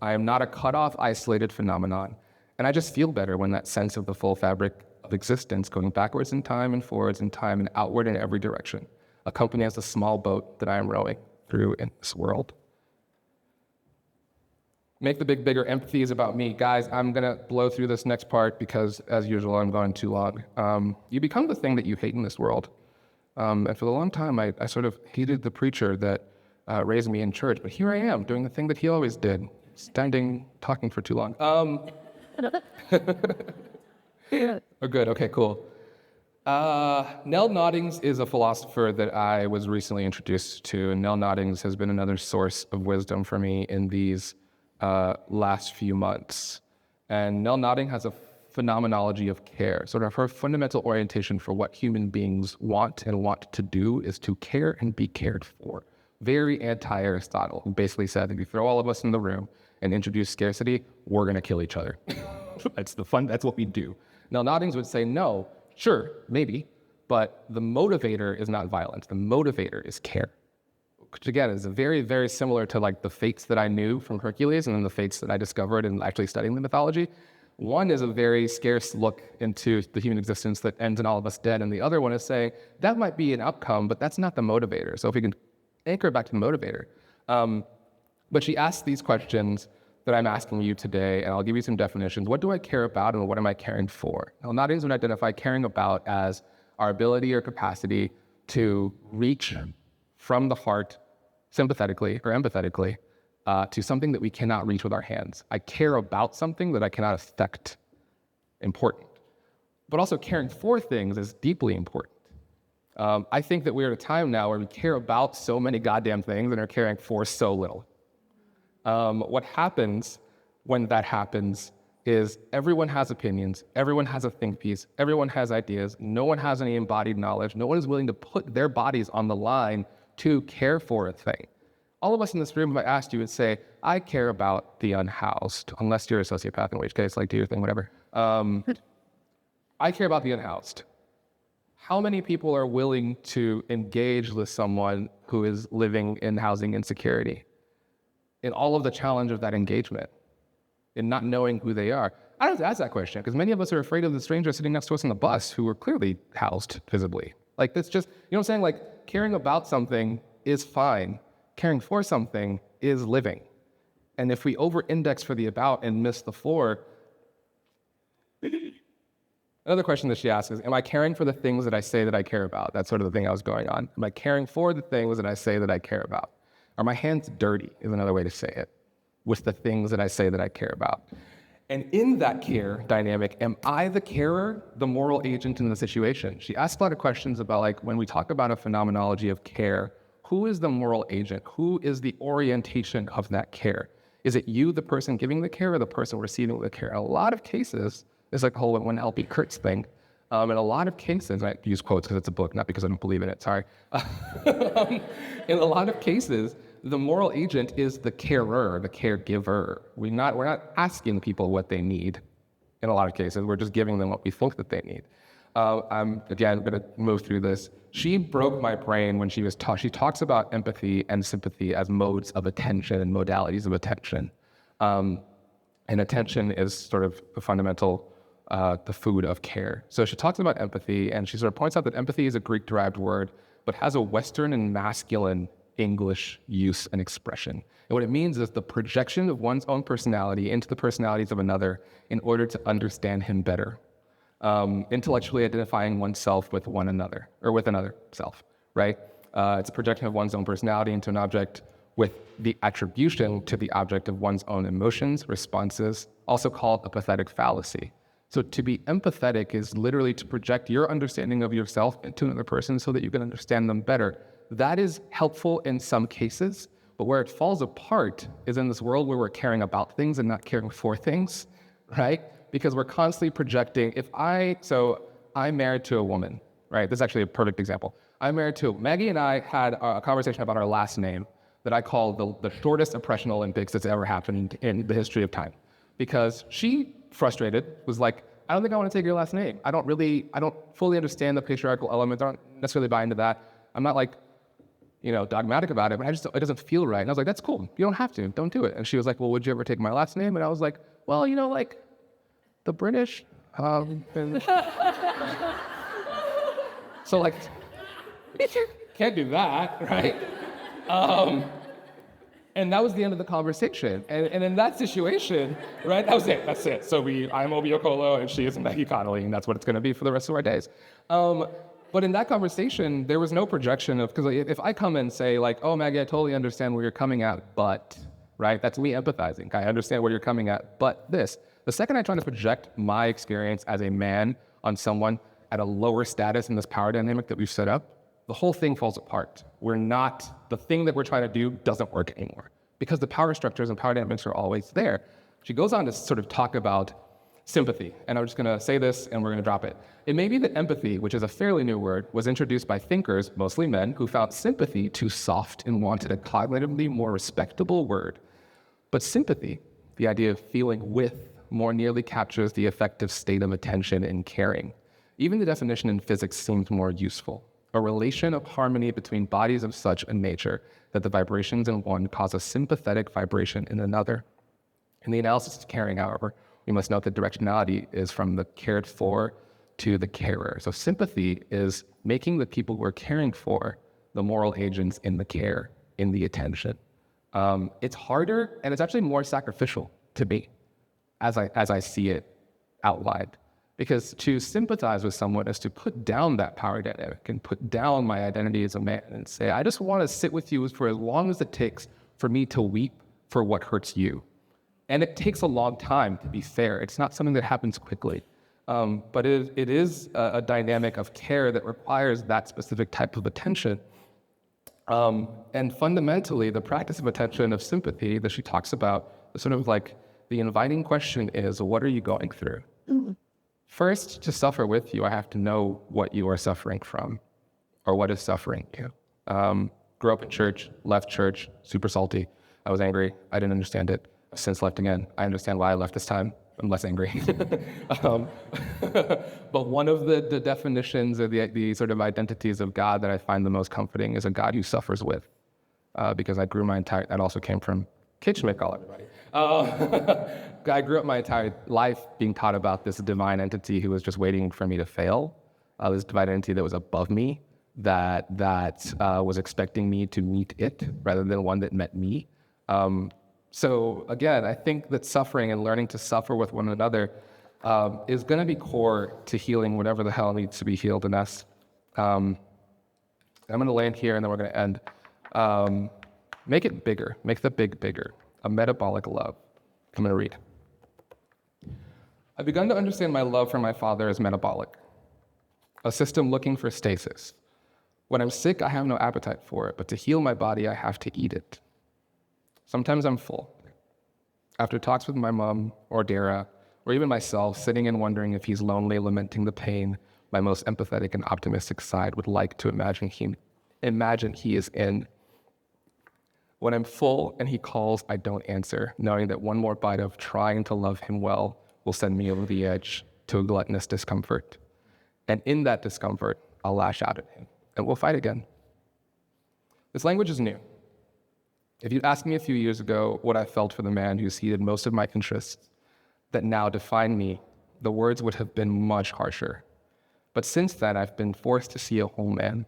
I am not a cut-off, isolated phenomenon. And I just feel better when that sense of the full fabric of existence going backwards in time and forwards in time and outward in every direction accompanies the small boat that I am rowing through in this world. Make the big bigger. Empathy is about me. Guys, I'm going to blow through this next part because, as usual, I'm going too long. You become the thing that you hate in this world. And for a long time, I sort of hated the preacher that raised me in church. But here I am, doing the thing that he always did, standing, talking for too long. Oh, good. Okay, cool. Nell Noddings is a philosopher that I was recently introduced to, and Nell Noddings has been another source of wisdom for me in these last few months. And Nell Nodding has a phenomenology of care. Sort of her fundamental orientation for what human beings want and want to do is to care and be cared for. Very anti-Aristotle, who basically said if you throw all of us in the room and introduce scarcity, we're going to kill each other. That's what we do. Nell Noddings would say, no, sure, maybe, but the motivator is not violence. The motivator is care. Which again is very, very similar to like the fates that I knew from Hercules and then the fates that I discovered in actually studying the mythology. One is a very scarce look into the human existence that ends in all of us dead, and the other one is saying that might be an outcome, but that's not the motivator. So if we can anchor back to the motivator. But she asks these questions that I'm asking you today, and I'll give you some definitions. What do I care about and what am I caring for? Now, Noddings would identify caring about as our ability or capacity to reach from the heart sympathetically or empathetically to something that we cannot reach with our hands. I care about something that I cannot affect. Important. But also caring for things is deeply important. I think that we're at a time now where we care about so many goddamn things and are caring for so little. What happens when that happens is everyone has opinions, everyone has a think piece, everyone has ideas, no one has any embodied knowledge, no one is willing to put their bodies on the line to care for a thing. All of us in this room, if I asked you, would say, I care about the unhoused, unless you're a sociopath, in which case, like, do your thing, whatever. I care about the unhoused. How many people are willing to engage with someone who is living in housing insecurity? In all of the challenge of that engagement, in not knowing who they are. I don't have to ask that question, because many of us are afraid of the stranger sitting next to us on the bus who are clearly housed visibly. Like, that's just, you know what I'm saying? Like, caring about something is fine. Caring for something is living. And if we over-index for the about and miss the for, another question that she asks is, am I caring for the things that I say that I care about? That's sort of the thing I was going on. Am I caring for the things that I say that I care about? Are my hands dirty, is another way to say it, with the things that I say that I care about? And in that care dynamic, am I the carer, the moral agent in the situation? She asks a lot of questions about, like, when we talk about a phenomenology of care, who is the moral agent? Who is the orientation of that care? Is it you, the person giving the care, or the person receiving the care? In a lot of cases, it's like the whole one L.B. Kurtz thing. In a lot of cases, I use quotes because it's a book, not because I don't believe in it, sorry. In a lot of cases, the moral agent is the carer, the caregiver. We're not asking people what they need. In a lot of cases, we're just giving them what we think that they need. I'm going to move through this. She broke my brain when she talks about empathy and sympathy as modes of attention and modalities of attention. And attention is sort of the fundamental, the food of care. So she talks about empathy, and she sort of points out that empathy is a Greek-derived word, but has a Western and masculine English use and expression. And what it means is the projection of one's own personality into the personalities of another in order to understand him better. intellectually identifying oneself with one another, or with another self, right? It's a projection of one's own personality into an object with the attribution to the object of one's own emotions, responses, also called a pathetic fallacy. So to be empathetic is literally to project your understanding of yourself into another person so that you can understand them better. That is helpful in some cases, but where it falls apart is in this world where we're caring about things and not caring for things, right? Because we're constantly projecting. I'm married to a woman, right? This is actually a perfect example. Maggie and I had a conversation about our last name that I call the shortest oppression Olympics that's ever happened in the history of time. Because she, frustrated, was like, I don't think I want to take your last name. I don't fully understand the patriarchal element. I don't necessarily buy into that. I'm not like, dogmatic about it, but it doesn't feel right. And I was like, that's cool. You don't have to. Don't do it. And she was like, well, would you ever take my last name? And I was like, well, like the British. So like, can't do that, right? And that was the end of the conversation. And in that situation, right, that's it. So I'm Obiekwe Okolo and she is Maggie Connolly, and that's what it's going to be for the rest of our days. But in that conversation, there was no projection of, because if I come and say like, oh, Maggie, I totally understand where you're coming at, but, right, that's me empathizing. I understand where you're coming at, but this. The second I try to project my experience as a man on someone at a lower status in this power dynamic that we've set up, the whole thing falls apart. The thing that we're trying to do doesn't work anymore because the power structures and power dynamics are always there. She goes on to sort of talk about sympathy, and I'm just gonna say this and we're gonna drop it. It may be that empathy, which is a fairly new word, was introduced by thinkers, mostly men, who found sympathy too soft and wanted a cognitively more respectable word. But sympathy, the idea of feeling with, more nearly captures the affective state of attention and caring. Even the definition in physics seems more useful. A relation of harmony between bodies of such a nature that the vibrations in one cause a sympathetic vibration in another. In the analysis of caring, however, we must note that directionality is from the cared for to the carer. So sympathy is making the people we're caring for the moral agents in the care, in the attention. It's harder, and it's actually more sacrificial to me as I see it outlined. Because to sympathize with someone is to put down that power dynamic and put down my identity as a man and say, I just want to sit with you for as long as it takes for me to weep for what hurts you. And it takes a long time, to be fair. It's not something that happens quickly. But it is a dynamic of care that requires that specific type of attention. And fundamentally, the practice of attention, of sympathy that she talks about, sort of like the inviting question is, what are you going through? Mm-hmm. First, to suffer with you, I have to know what you are suffering from, or what is suffering you. Grew up in church, left church, super salty. I was angry. I didn't understand it. I've since left again. I understand why I left this time. I'm less angry. But one of the definitions or the sort of identities of God that I find the most comforting is a God who suffers with. Because that also came from Kitchen call everybody. I grew up my entire life being taught about this divine entity who was just waiting for me to fail. This divine entity that was above me, that was expecting me to meet it rather than one that met me. So again, I think that suffering and learning to suffer with one another is going to be core to healing whatever the hell needs to be healed in us. I'm going to land here and then we're going to end. Make it bigger. Make the big bigger. A metabolic love. I'm going to read. I've begun to understand my love for my father as metabolic, a system looking for stasis. When I'm sick, I have no appetite for it, but to heal my body, I have to eat it. Sometimes I'm full. After talks with my mom or Dara, or even myself, sitting and wondering if he's lonely, lamenting the pain, my most empathetic and optimistic side would like to imagine he is in. When I'm full and he calls, I don't answer, knowing that one more bite of trying to love him well will send me over the edge to a gluttonous discomfort. And in that discomfort, I'll lash out at him, and we'll fight again. This language is new. If you'd asked me a few years ago what I felt for the man who ceded most of my interests that now define me, the words would have been much harsher. But since then, I've been forced to see a whole man.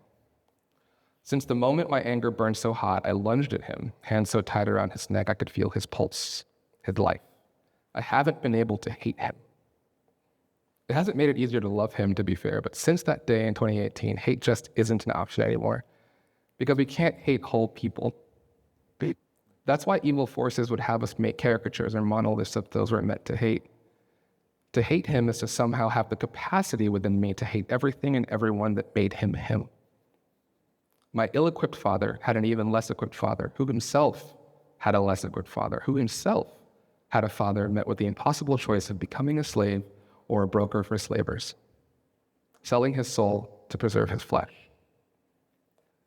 Since the moment my anger burned so hot, I lunged at him, hands so tight around his neck I could feel his pulse, his life. I haven't been able to hate him. It hasn't made it easier to love him, to be fair, but since that day in 2018, hate just isn't an option anymore because we can't hate whole people. That's why evil forces would have us make caricatures or monoliths of those we're meant to hate. To hate him is to somehow have the capacity within me to hate everything and everyone that made him him. My ill-equipped father had an even less equipped father, who himself had a less equipped father, who himself had a father met with the impossible choice of becoming a slave or a broker for slavers, selling his soul to preserve his flesh.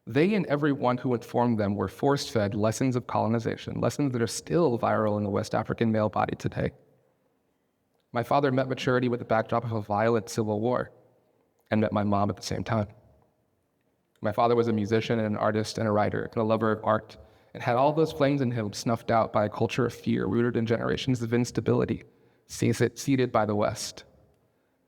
They and everyone who informed them were force-fed lessons of colonization, lessons that are still viral in the West African male body today. My father met maturity with the backdrop of a violent civil war and met my mom at the same time. My father was a musician and an artist and a writer and a lover of art and had all those flames in him snuffed out by a culture of fear rooted in generations of instability, seeded by the West.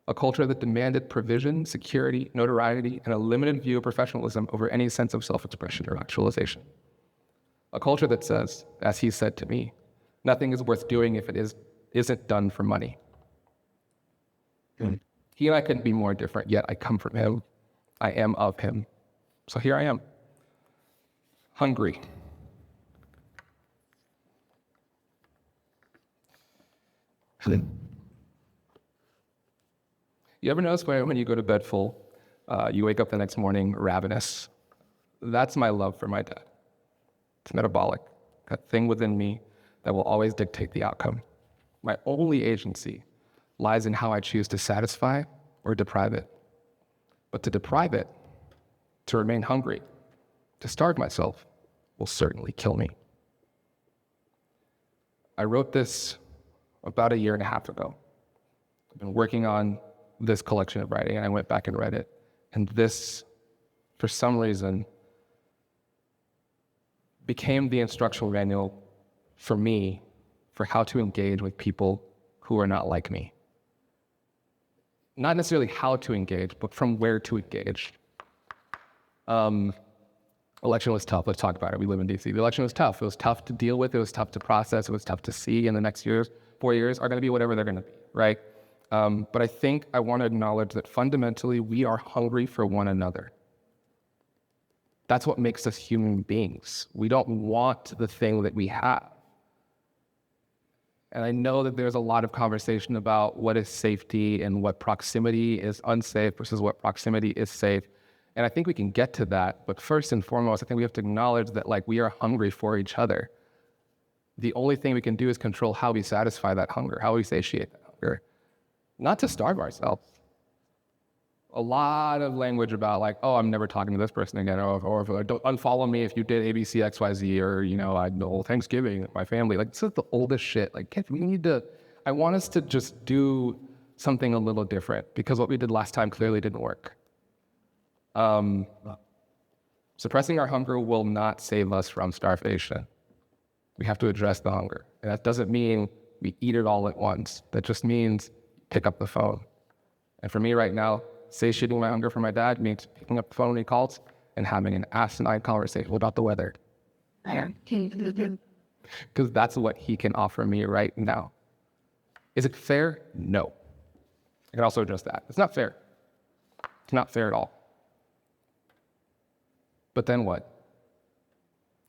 A culture that demanded provision, security, notoriety, and a limited view of professionalism over any sense of self-expression or actualization. A culture that says, as he said to me, nothing is worth doing if it isn't done for money. He and I couldn't be more different, yet I come from him. I am of him. So here I am, hungry. You ever notice when you go to bed full, you wake up the next morning ravenous? That's my love for my dad. It's metabolic, that thing within me that will always dictate the outcome. My only agency lies in how I choose to satisfy or deprive it. But to deprive it, to remain hungry, to starve myself, will certainly kill me. I wrote this about 1.5 years ago. I've been working on this collection of writing, and I went back and read it. And this, for some reason, became the instructional manual for me for how to engage with people who are not like me. Not necessarily how to engage, but from where to engage. Election was tough. Let's talk about it. We live in DC. The election was tough. It was tough to deal with. It was tough to process. It was tough to see. And the next 4 years are going to be whatever they're going to be, right? But I think I want to acknowledge that fundamentally we are hungry for one another. That's what makes us human beings. We don't want the thing that we have. And I know that there's a lot of conversation about what is safety and what proximity is unsafe versus what proximity is safe. And I think we can get to that. But first and foremost, I think we have to acknowledge that we are hungry for each other. The only thing we can do is control how we satisfy that hunger, how we satiate that hunger, not to starve ourselves. A lot of language about oh, I'm never talking to this person again, or don't unfollow me if you did ABC, XYZ, or, I know Thanksgiving, my family. This is the oldest shit. I want us to just do something a little different because what we did last time clearly didn't work. Suppressing our hunger will not save us from starvation. We have to address the hunger. And that doesn't mean we eat it all at once. That just means pick up the phone. And for me right now, satiating my hunger for my dad means picking up the phone when he calls and having an asinine conversation about the weather. Because that's what he can offer me right now. Is it fair? No. I can also address that. It's not fair. It's not fair at all. But then what?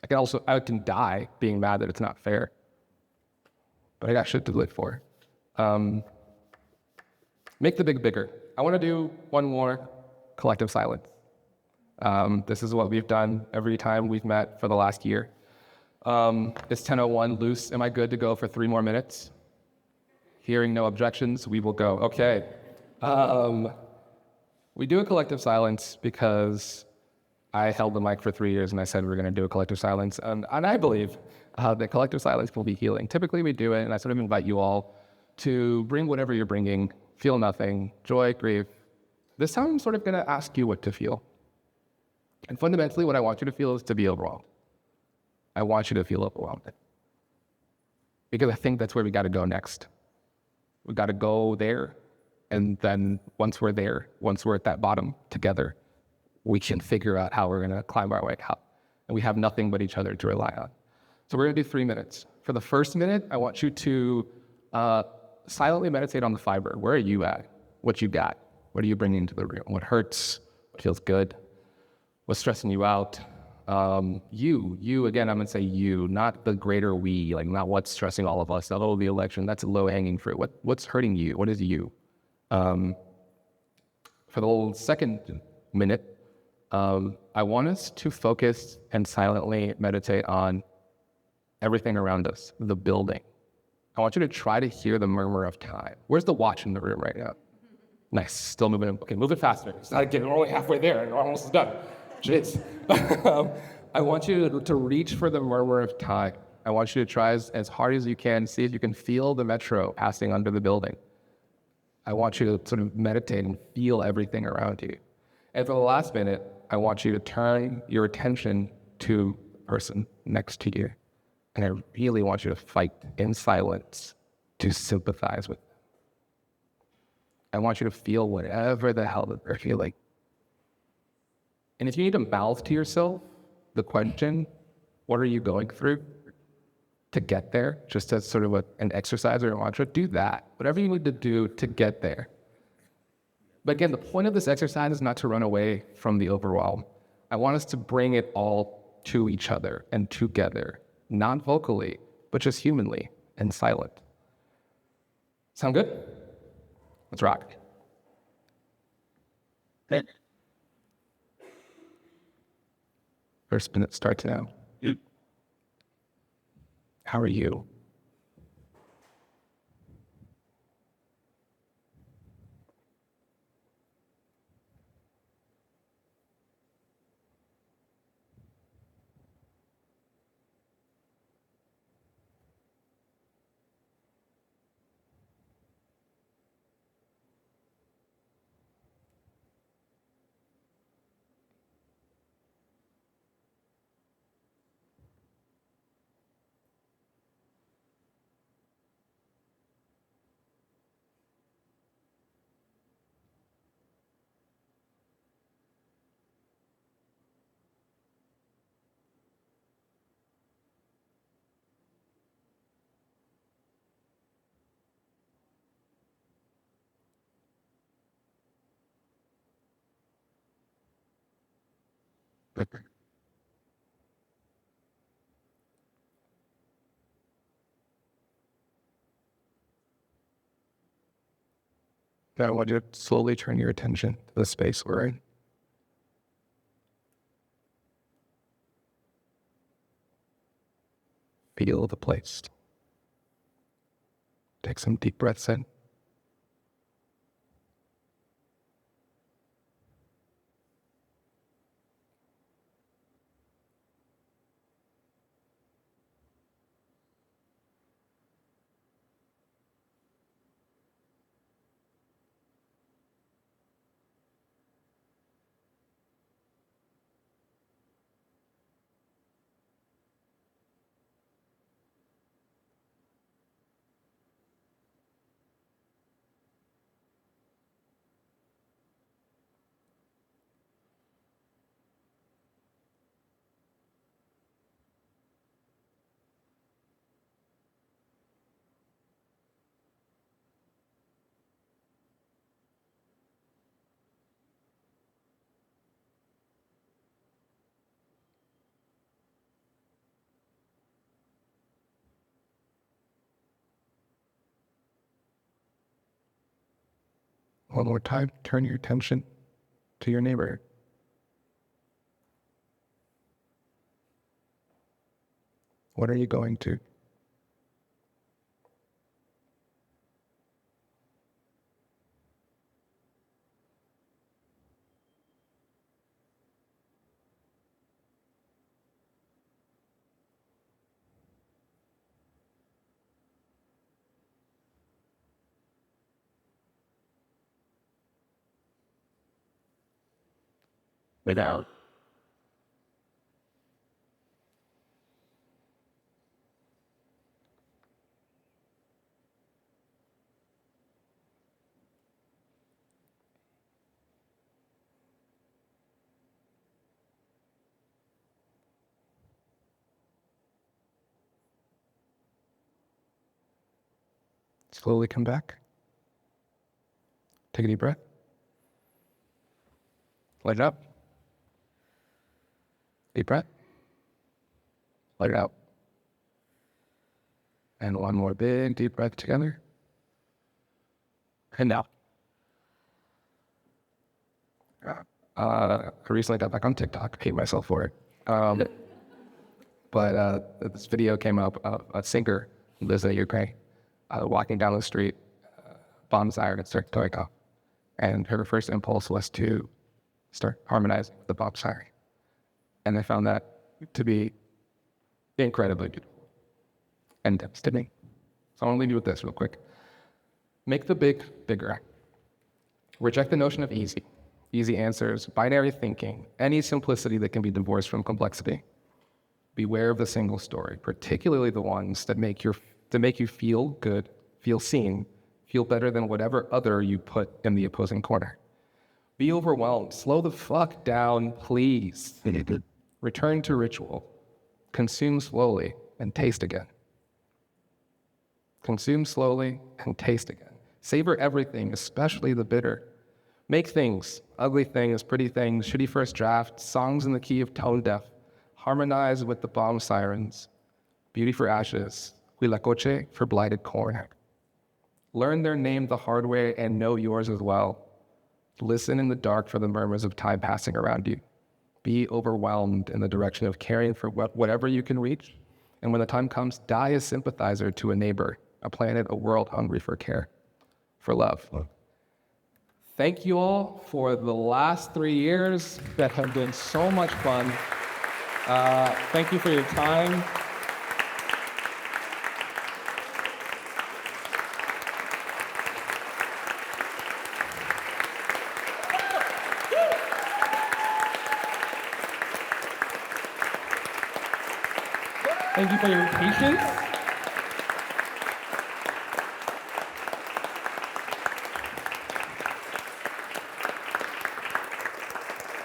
I can die being mad that it's not fair. But I got shit to live for. Make the big bigger. I want to do one more collective silence. This is what we've done every time we've met for the last year. It's 10:01, loose. Am I good to go for 3 more minutes? Hearing no objections, we will go. Okay. We do a collective silence because I held the mic for 3 years and I said we were going to do a collective silence. And I believe that collective silence will be healing. Typically we do it, and I sort of invite you all to bring whatever you're bringing. Feel nothing, joy, grief. This time I'm sort of going to ask you what to feel. And fundamentally what I want you to feel is to be overwhelmed. I want you to feel overwhelmed. Because I think that's where we got to go next. We got to go there, and then once we're there, once we're at that bottom together, we can figure out how we're going to climb our way out. And we have nothing but each other to rely on. So we're going to do 3 minutes. For the first minute, I want you to silently meditate on the fiber. Where are you at? what you got. What are you bringing into the room? What hurts? What feels good? What's stressing you out? You again, I'm gonna say you, not the greater we, like not what's stressing all of us, not all the election, that's low hanging fruit. What's hurting you? What is you? For the second minute, I want us to focus and silently meditate on everything around us, the building. I want you to try to hear the murmur of time. Where's the watch in the room right now? Nice, still moving. Okay, move it faster. It's not getting, we're only halfway there and we're almost done. Jeez. I want you to reach for the murmur of time. I want you to try as hard as you can, see if you can feel the metro passing under the building. I want you to sort of meditate and feel everything around you. And for the last minute, I want you to turn your attention to the person next to you. And I really want you to fight in silence to sympathize with them. I want you to feel whatever the hell that they're feeling. And if you need to mouth to yourself the question, what are you going through, to get there, just as sort of an exercise or a mantra, do that. Whatever you need to do to get there. But again, the point of this exercise is not to run away from the overwhelm. I want us to bring it all to each other and together, not vocally, but just humanly and silent. Sound good? Let's rock. First minute starts now. How are you? Now I want you to slowly turn your attention to the space we're in. Feel the place. Take some deep breaths in. One more time, turn your attention to your neighbor. What are you going to? Without. Slowly come back. Take a deep breath. Let it up. Deep breath. Let it out. And one more big deep breath together. And out. I recently got back on TikTok. I hate myself for it. But this video came up of a singer who lives in Ukraine, walking down the street, bomb siren started going off. And her first impulse was to start harmonizing with the bomb siren. And I found that to be incredibly beautiful and devastating. So I want to leave you with this real quick. Make the big bigger. Reject the notion of easy answers, binary thinking, any simplicity that can be divorced from complexity. Beware of the single story, particularly the ones that make you feel good, feel seen, feel better than whatever other you put in the opposing corner. Be overwhelmed. Slow the fuck down, please. Return to ritual. Consume slowly and taste again. Consume slowly and taste again. Savor everything, especially the bitter. Make things, ugly things, pretty things, shitty first draft, songs in the key of tone deaf. Harmonize with the bomb sirens. Beauty for ashes. Huilacoche for blighted corn. Learn their name the hard way and know yours as well. Listen in the dark for the murmurs of time passing around you. Be overwhelmed in the direction of caring for whatever you can reach. And when the time comes, die a sympathizer to a neighbor, a planet, a world hungry for care, for love. Thank you all for the last 3 years that have been so much fun. Thank you for your time. Thank you for your patience.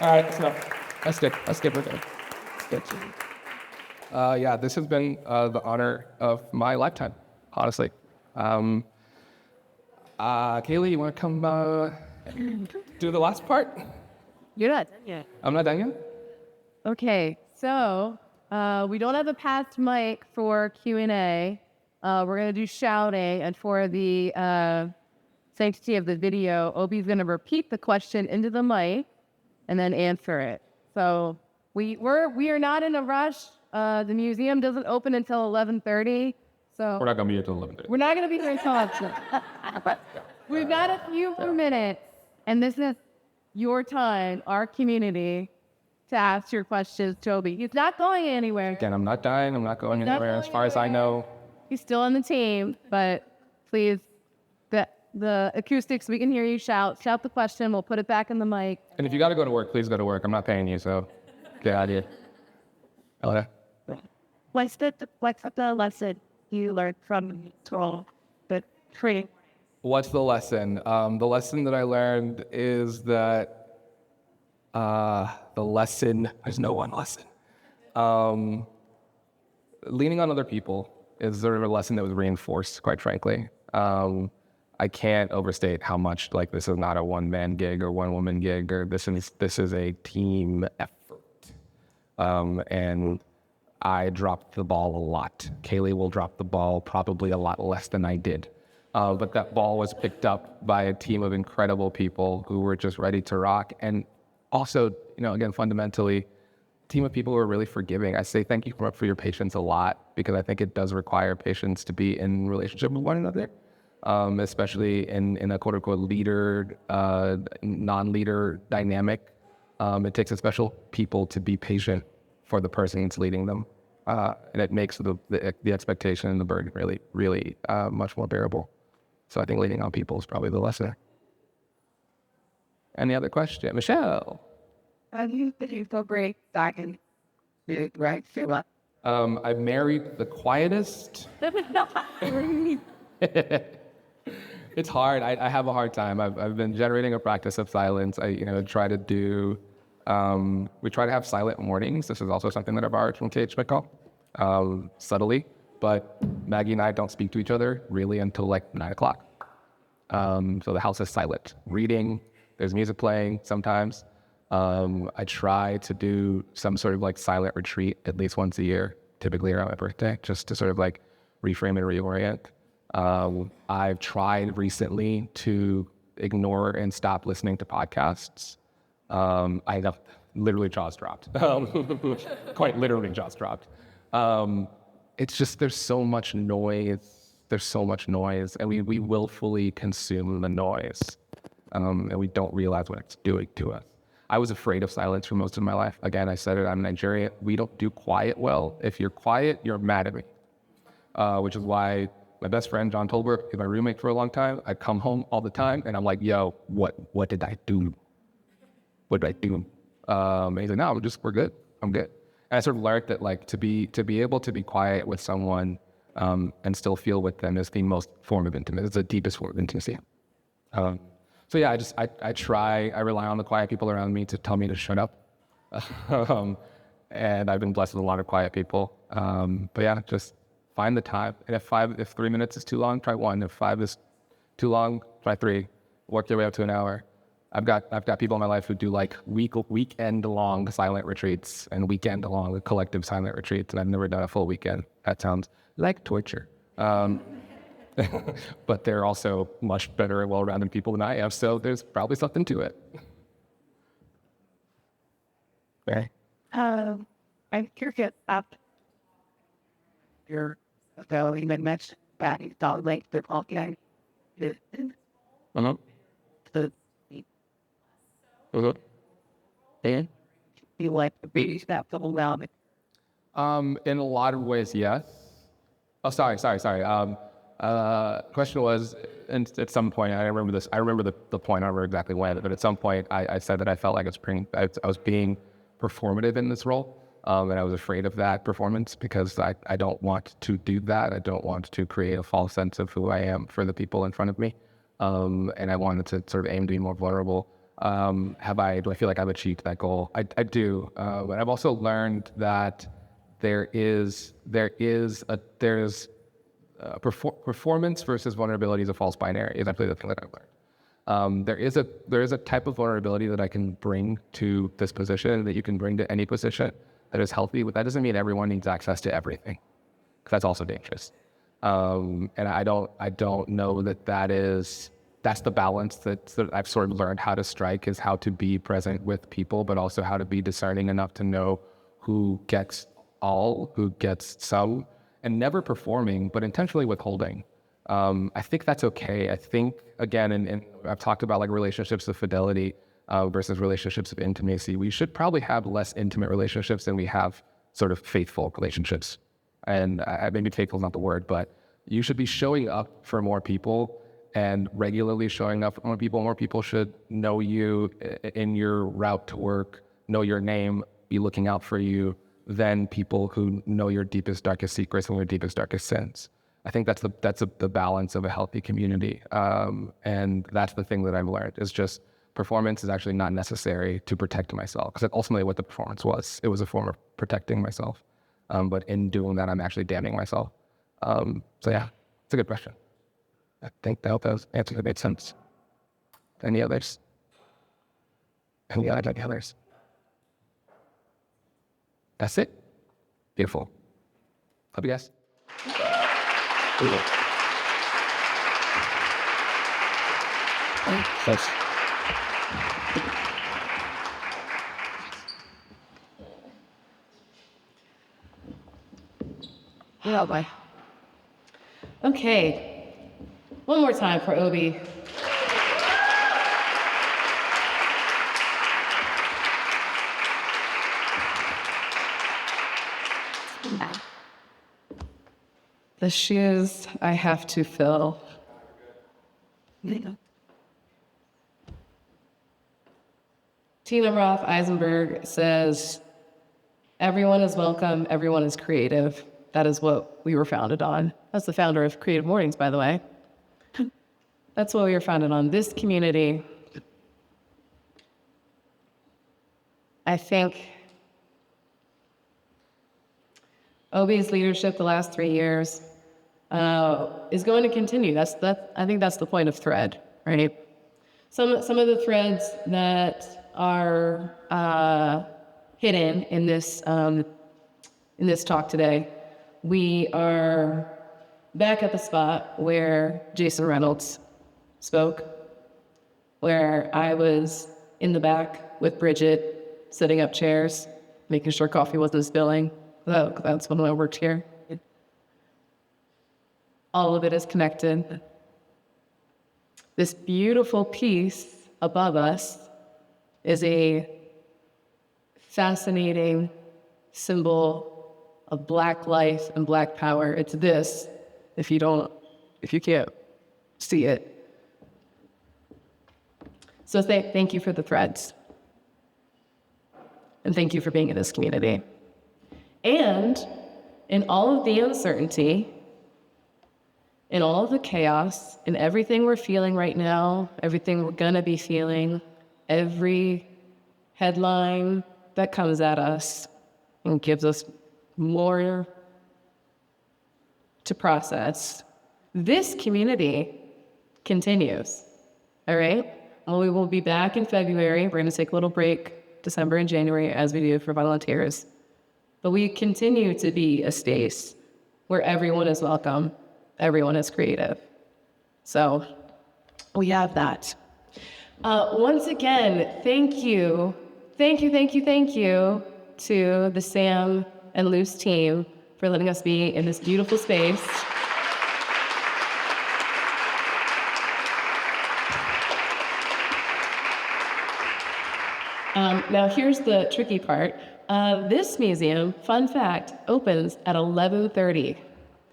All right, that's enough. That's good. That's good. We're good. Yeah, this has been the honor of my lifetime, honestly. Kaylee, you want to come do the last part? You're not done yet. I'm not done yet? Okay, so we don't have a passed mic for Q&A. We're going to do shouting, and for the sanctity of the video, Obi's going to repeat the question into the mic and then answer it. So we are not in a rush. The museum doesn't open until 11:30. So We're not going to be here until 11:30. we're not going to be here until 11:30. We've got a few more minutes, and this is your time, our community, to ask your questions to Obi. He's not going anywhere. Again, I'm not dying. I'm not going anywhere. As far as I know, He's still on the team, but please, the acoustics, we can hear you shout the question. We'll put it back in the mic. and if you got to go to work, please go to work. I'm not paying you, so get out of here. Elena? What's the lesson you learned from school, the training? What's the lesson? The lesson that I learned is that there's no one lesson. Leaning on other people is sort of a lesson that was reinforced, quite frankly. I can't overstate how much this is not a one-man gig or one-woman gig, or this is a team effort. And I dropped the ball a lot. Kaylee will drop the ball probably a lot less than I did. But that ball was picked up by a team of incredible people who were just ready to rock. And also, again, fundamentally, a team of people who are really forgiving. I say thank you for your patience a lot, because I think it does require patience to be in relationship with one another, especially in a quote-unquote leader, non-leader dynamic. It takes a special people to be patient for the person that's leading them. And it makes the expectation and the burden really, really much more bearable. So I think leaning on people is probably the lesson. Any other question? Michelle? Have you been so great back in right? I married the quietest. It's hard. I have a hard time. I've been generating a practice of silence. I try to do. We try to have silent mornings. This is also something that I borrowed from Kate Schmidtko, subtly. But Maggie and I don't speak to each other really until 9 o'clock. So the house is silent. Reading, there's music playing sometimes. I try to do some sort of like silent retreat at least once a year, typically around my birthday, just to sort of like reframe and reorient. I've tried recently to ignore and stop listening to podcasts. I have literally jaws dropped, quite literally jaws dropped. It's just, there's so much noise, and we willfully consume the noise, and we don't realize what it's doing to us. I was afraid of silence for most of my life. Again, I said it, I'm Nigerian. We don't do quiet well. If you're quiet, you're mad at me, which is why my best friend, John Tolbert, is my roommate for a long time. I'd come home all the time, and I'm like, yo, what did I do? What did I do? And he's like, no, we're good. I'm good. And I sort of learned that like to be able to be quiet with someone and still feel with them is the most form of intimacy. It's the deepest form of intimacy. So yeah, I rely on the quiet people around me to tell me to shut up. And I've been blessed with a lot of quiet people. But yeah, just find the time. And if 3 minutes is too long, try 1. If 5 is too long, try 3. Work your way up to an hour. I've got people in my life who do like weekend long silent retreats and weekend long collective silent retreats, and I've never done a full weekend. That sounds like torture. But they're also much better and well-rounded people than I am, so there's probably something to it. Okay. I'm curious about your mentioned back dog lake the okay. Uh-huh. The Uh-huh. then you like the beach that go around it. In a lot of ways, yes. Oh, sorry. Question was, and at some point, I remember this. I remember the point. I don't remember exactly when, but at some point, I said that I felt like I was being performative in this role, and I was afraid of that performance because I don't want to do that. I don't want to create a false sense of who I am for the people in front of me, and I wanted to sort of aim to be more vulnerable. Do I feel like I've achieved that goal? I do, but I've also learned that there's performance versus vulnerability is a false binary. Is actually the thing that I've learned. There is a type of vulnerability that I can bring to this position, that you can bring to any position, that is healthy. But that doesn't mean everyone needs access to everything, because that's also dangerous. And I don't know that's the balance that I've sort of learned how to strike, is how to be present with people, but also how to be discerning enough to know who gets all, who gets some, and never performing, but intentionally withholding. I think that's okay. I think, again, and I've talked about like relationships of fidelity versus relationships of intimacy. We should probably have less intimate relationships than we have sort of faithful relationships. And maybe faithful is not the word, but you should be showing up for more people and regularly showing up for more people. More people should know you in your route to work, know your name, be looking out for you, than people who know your deepest, darkest secrets and your deepest, darkest sins. I think that's the balance of a healthy community. And that's the thing that I've learned, is just performance is actually not necessary to protect myself, because that's ultimately what the performance was. It was a form of protecting myself. But in doing that, I'm actually damning myself. So yeah, it's a good question. I think that those answers made sense. Any others? Any others? That's it. Beautiful. Love you guys. Thanks. Yeah, bye. Okay. One more time for Obi. The shoes I have to fill. Tina Roth Eisenberg says, everyone is welcome, everyone is creative. That is what we were founded on. That's the founder of Creative Mornings, by the way. That's what we were founded on. This community, I think, Obi's leadership the last 3 years, is going to continue. I think that's the point of thread, right? Some of the threads that are hidden in this talk today. We are back at the spot where Jason Reynolds spoke, where I was in the back with Bridget, setting up chairs, making sure coffee wasn't spilling. That's when I worked here. All of it is connected. This beautiful piece above us is a fascinating symbol of Black life and Black power. It's this, if you can't see it. So thank you for the threads. And thank you for being in this community. And in all of the uncertainty, in all of the chaos, in everything we're feeling right now, everything we're gonna be feeling, every headline that comes at us and gives us more to process, this community continues, all right? Well, we will be back in February. We're going to take a little break, December and January, as we do for volunteers. But we continue to be a space where everyone is welcome, everyone is creative. So we have that. Once again, thank you to the Sam and Luce team for letting us be in this beautiful space. Now here's the tricky part. This museum, fun fact, opens at 11:30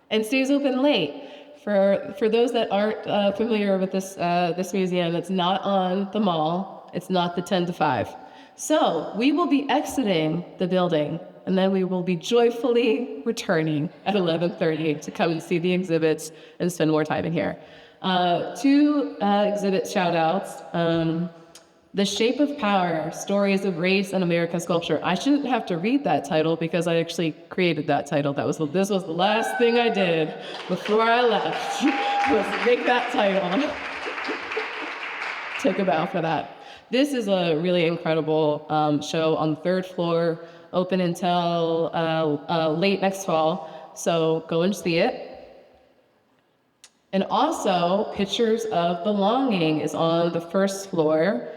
and stays open late. For those that aren't familiar with this museum, it's not on the mall. It's not the 10 to 5. So we will be exiting the building, and then we will be joyfully returning at 11:30 to come and see the exhibits and spend more time in here. Two exhibit shout-outs. The Shape of Power, Stories of Race and American Sculpture. I shouldn't have to read that title because I actually created that title. This was the last thing I did before I left, was make that title. Take a bow for that. This is a really incredible show on the 3rd floor, open until late next fall. So go and see it. And also, Pictures of Belonging is on the 1st floor.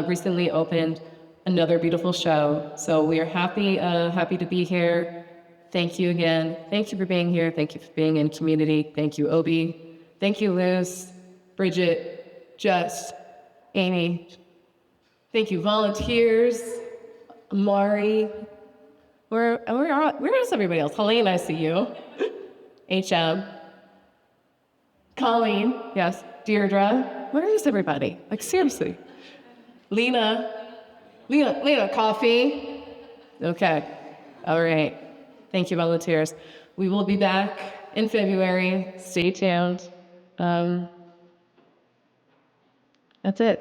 Recently opened, another beautiful show. So we are happy to be here. Thank you again. Thank you for being here. Thank you for being in community. Thank you, Obi. Thank you, Liz, Bridget, Jess, Amy. Thank you, volunteers, Mari. Where is everybody else? Helene, I see you. HM. Colleen, yes. Deirdre. Where is everybody? Like, seriously. Lena, coffee? Okay, all right. Thank you, volunteers. We will be back in February. Stay tuned. That's it.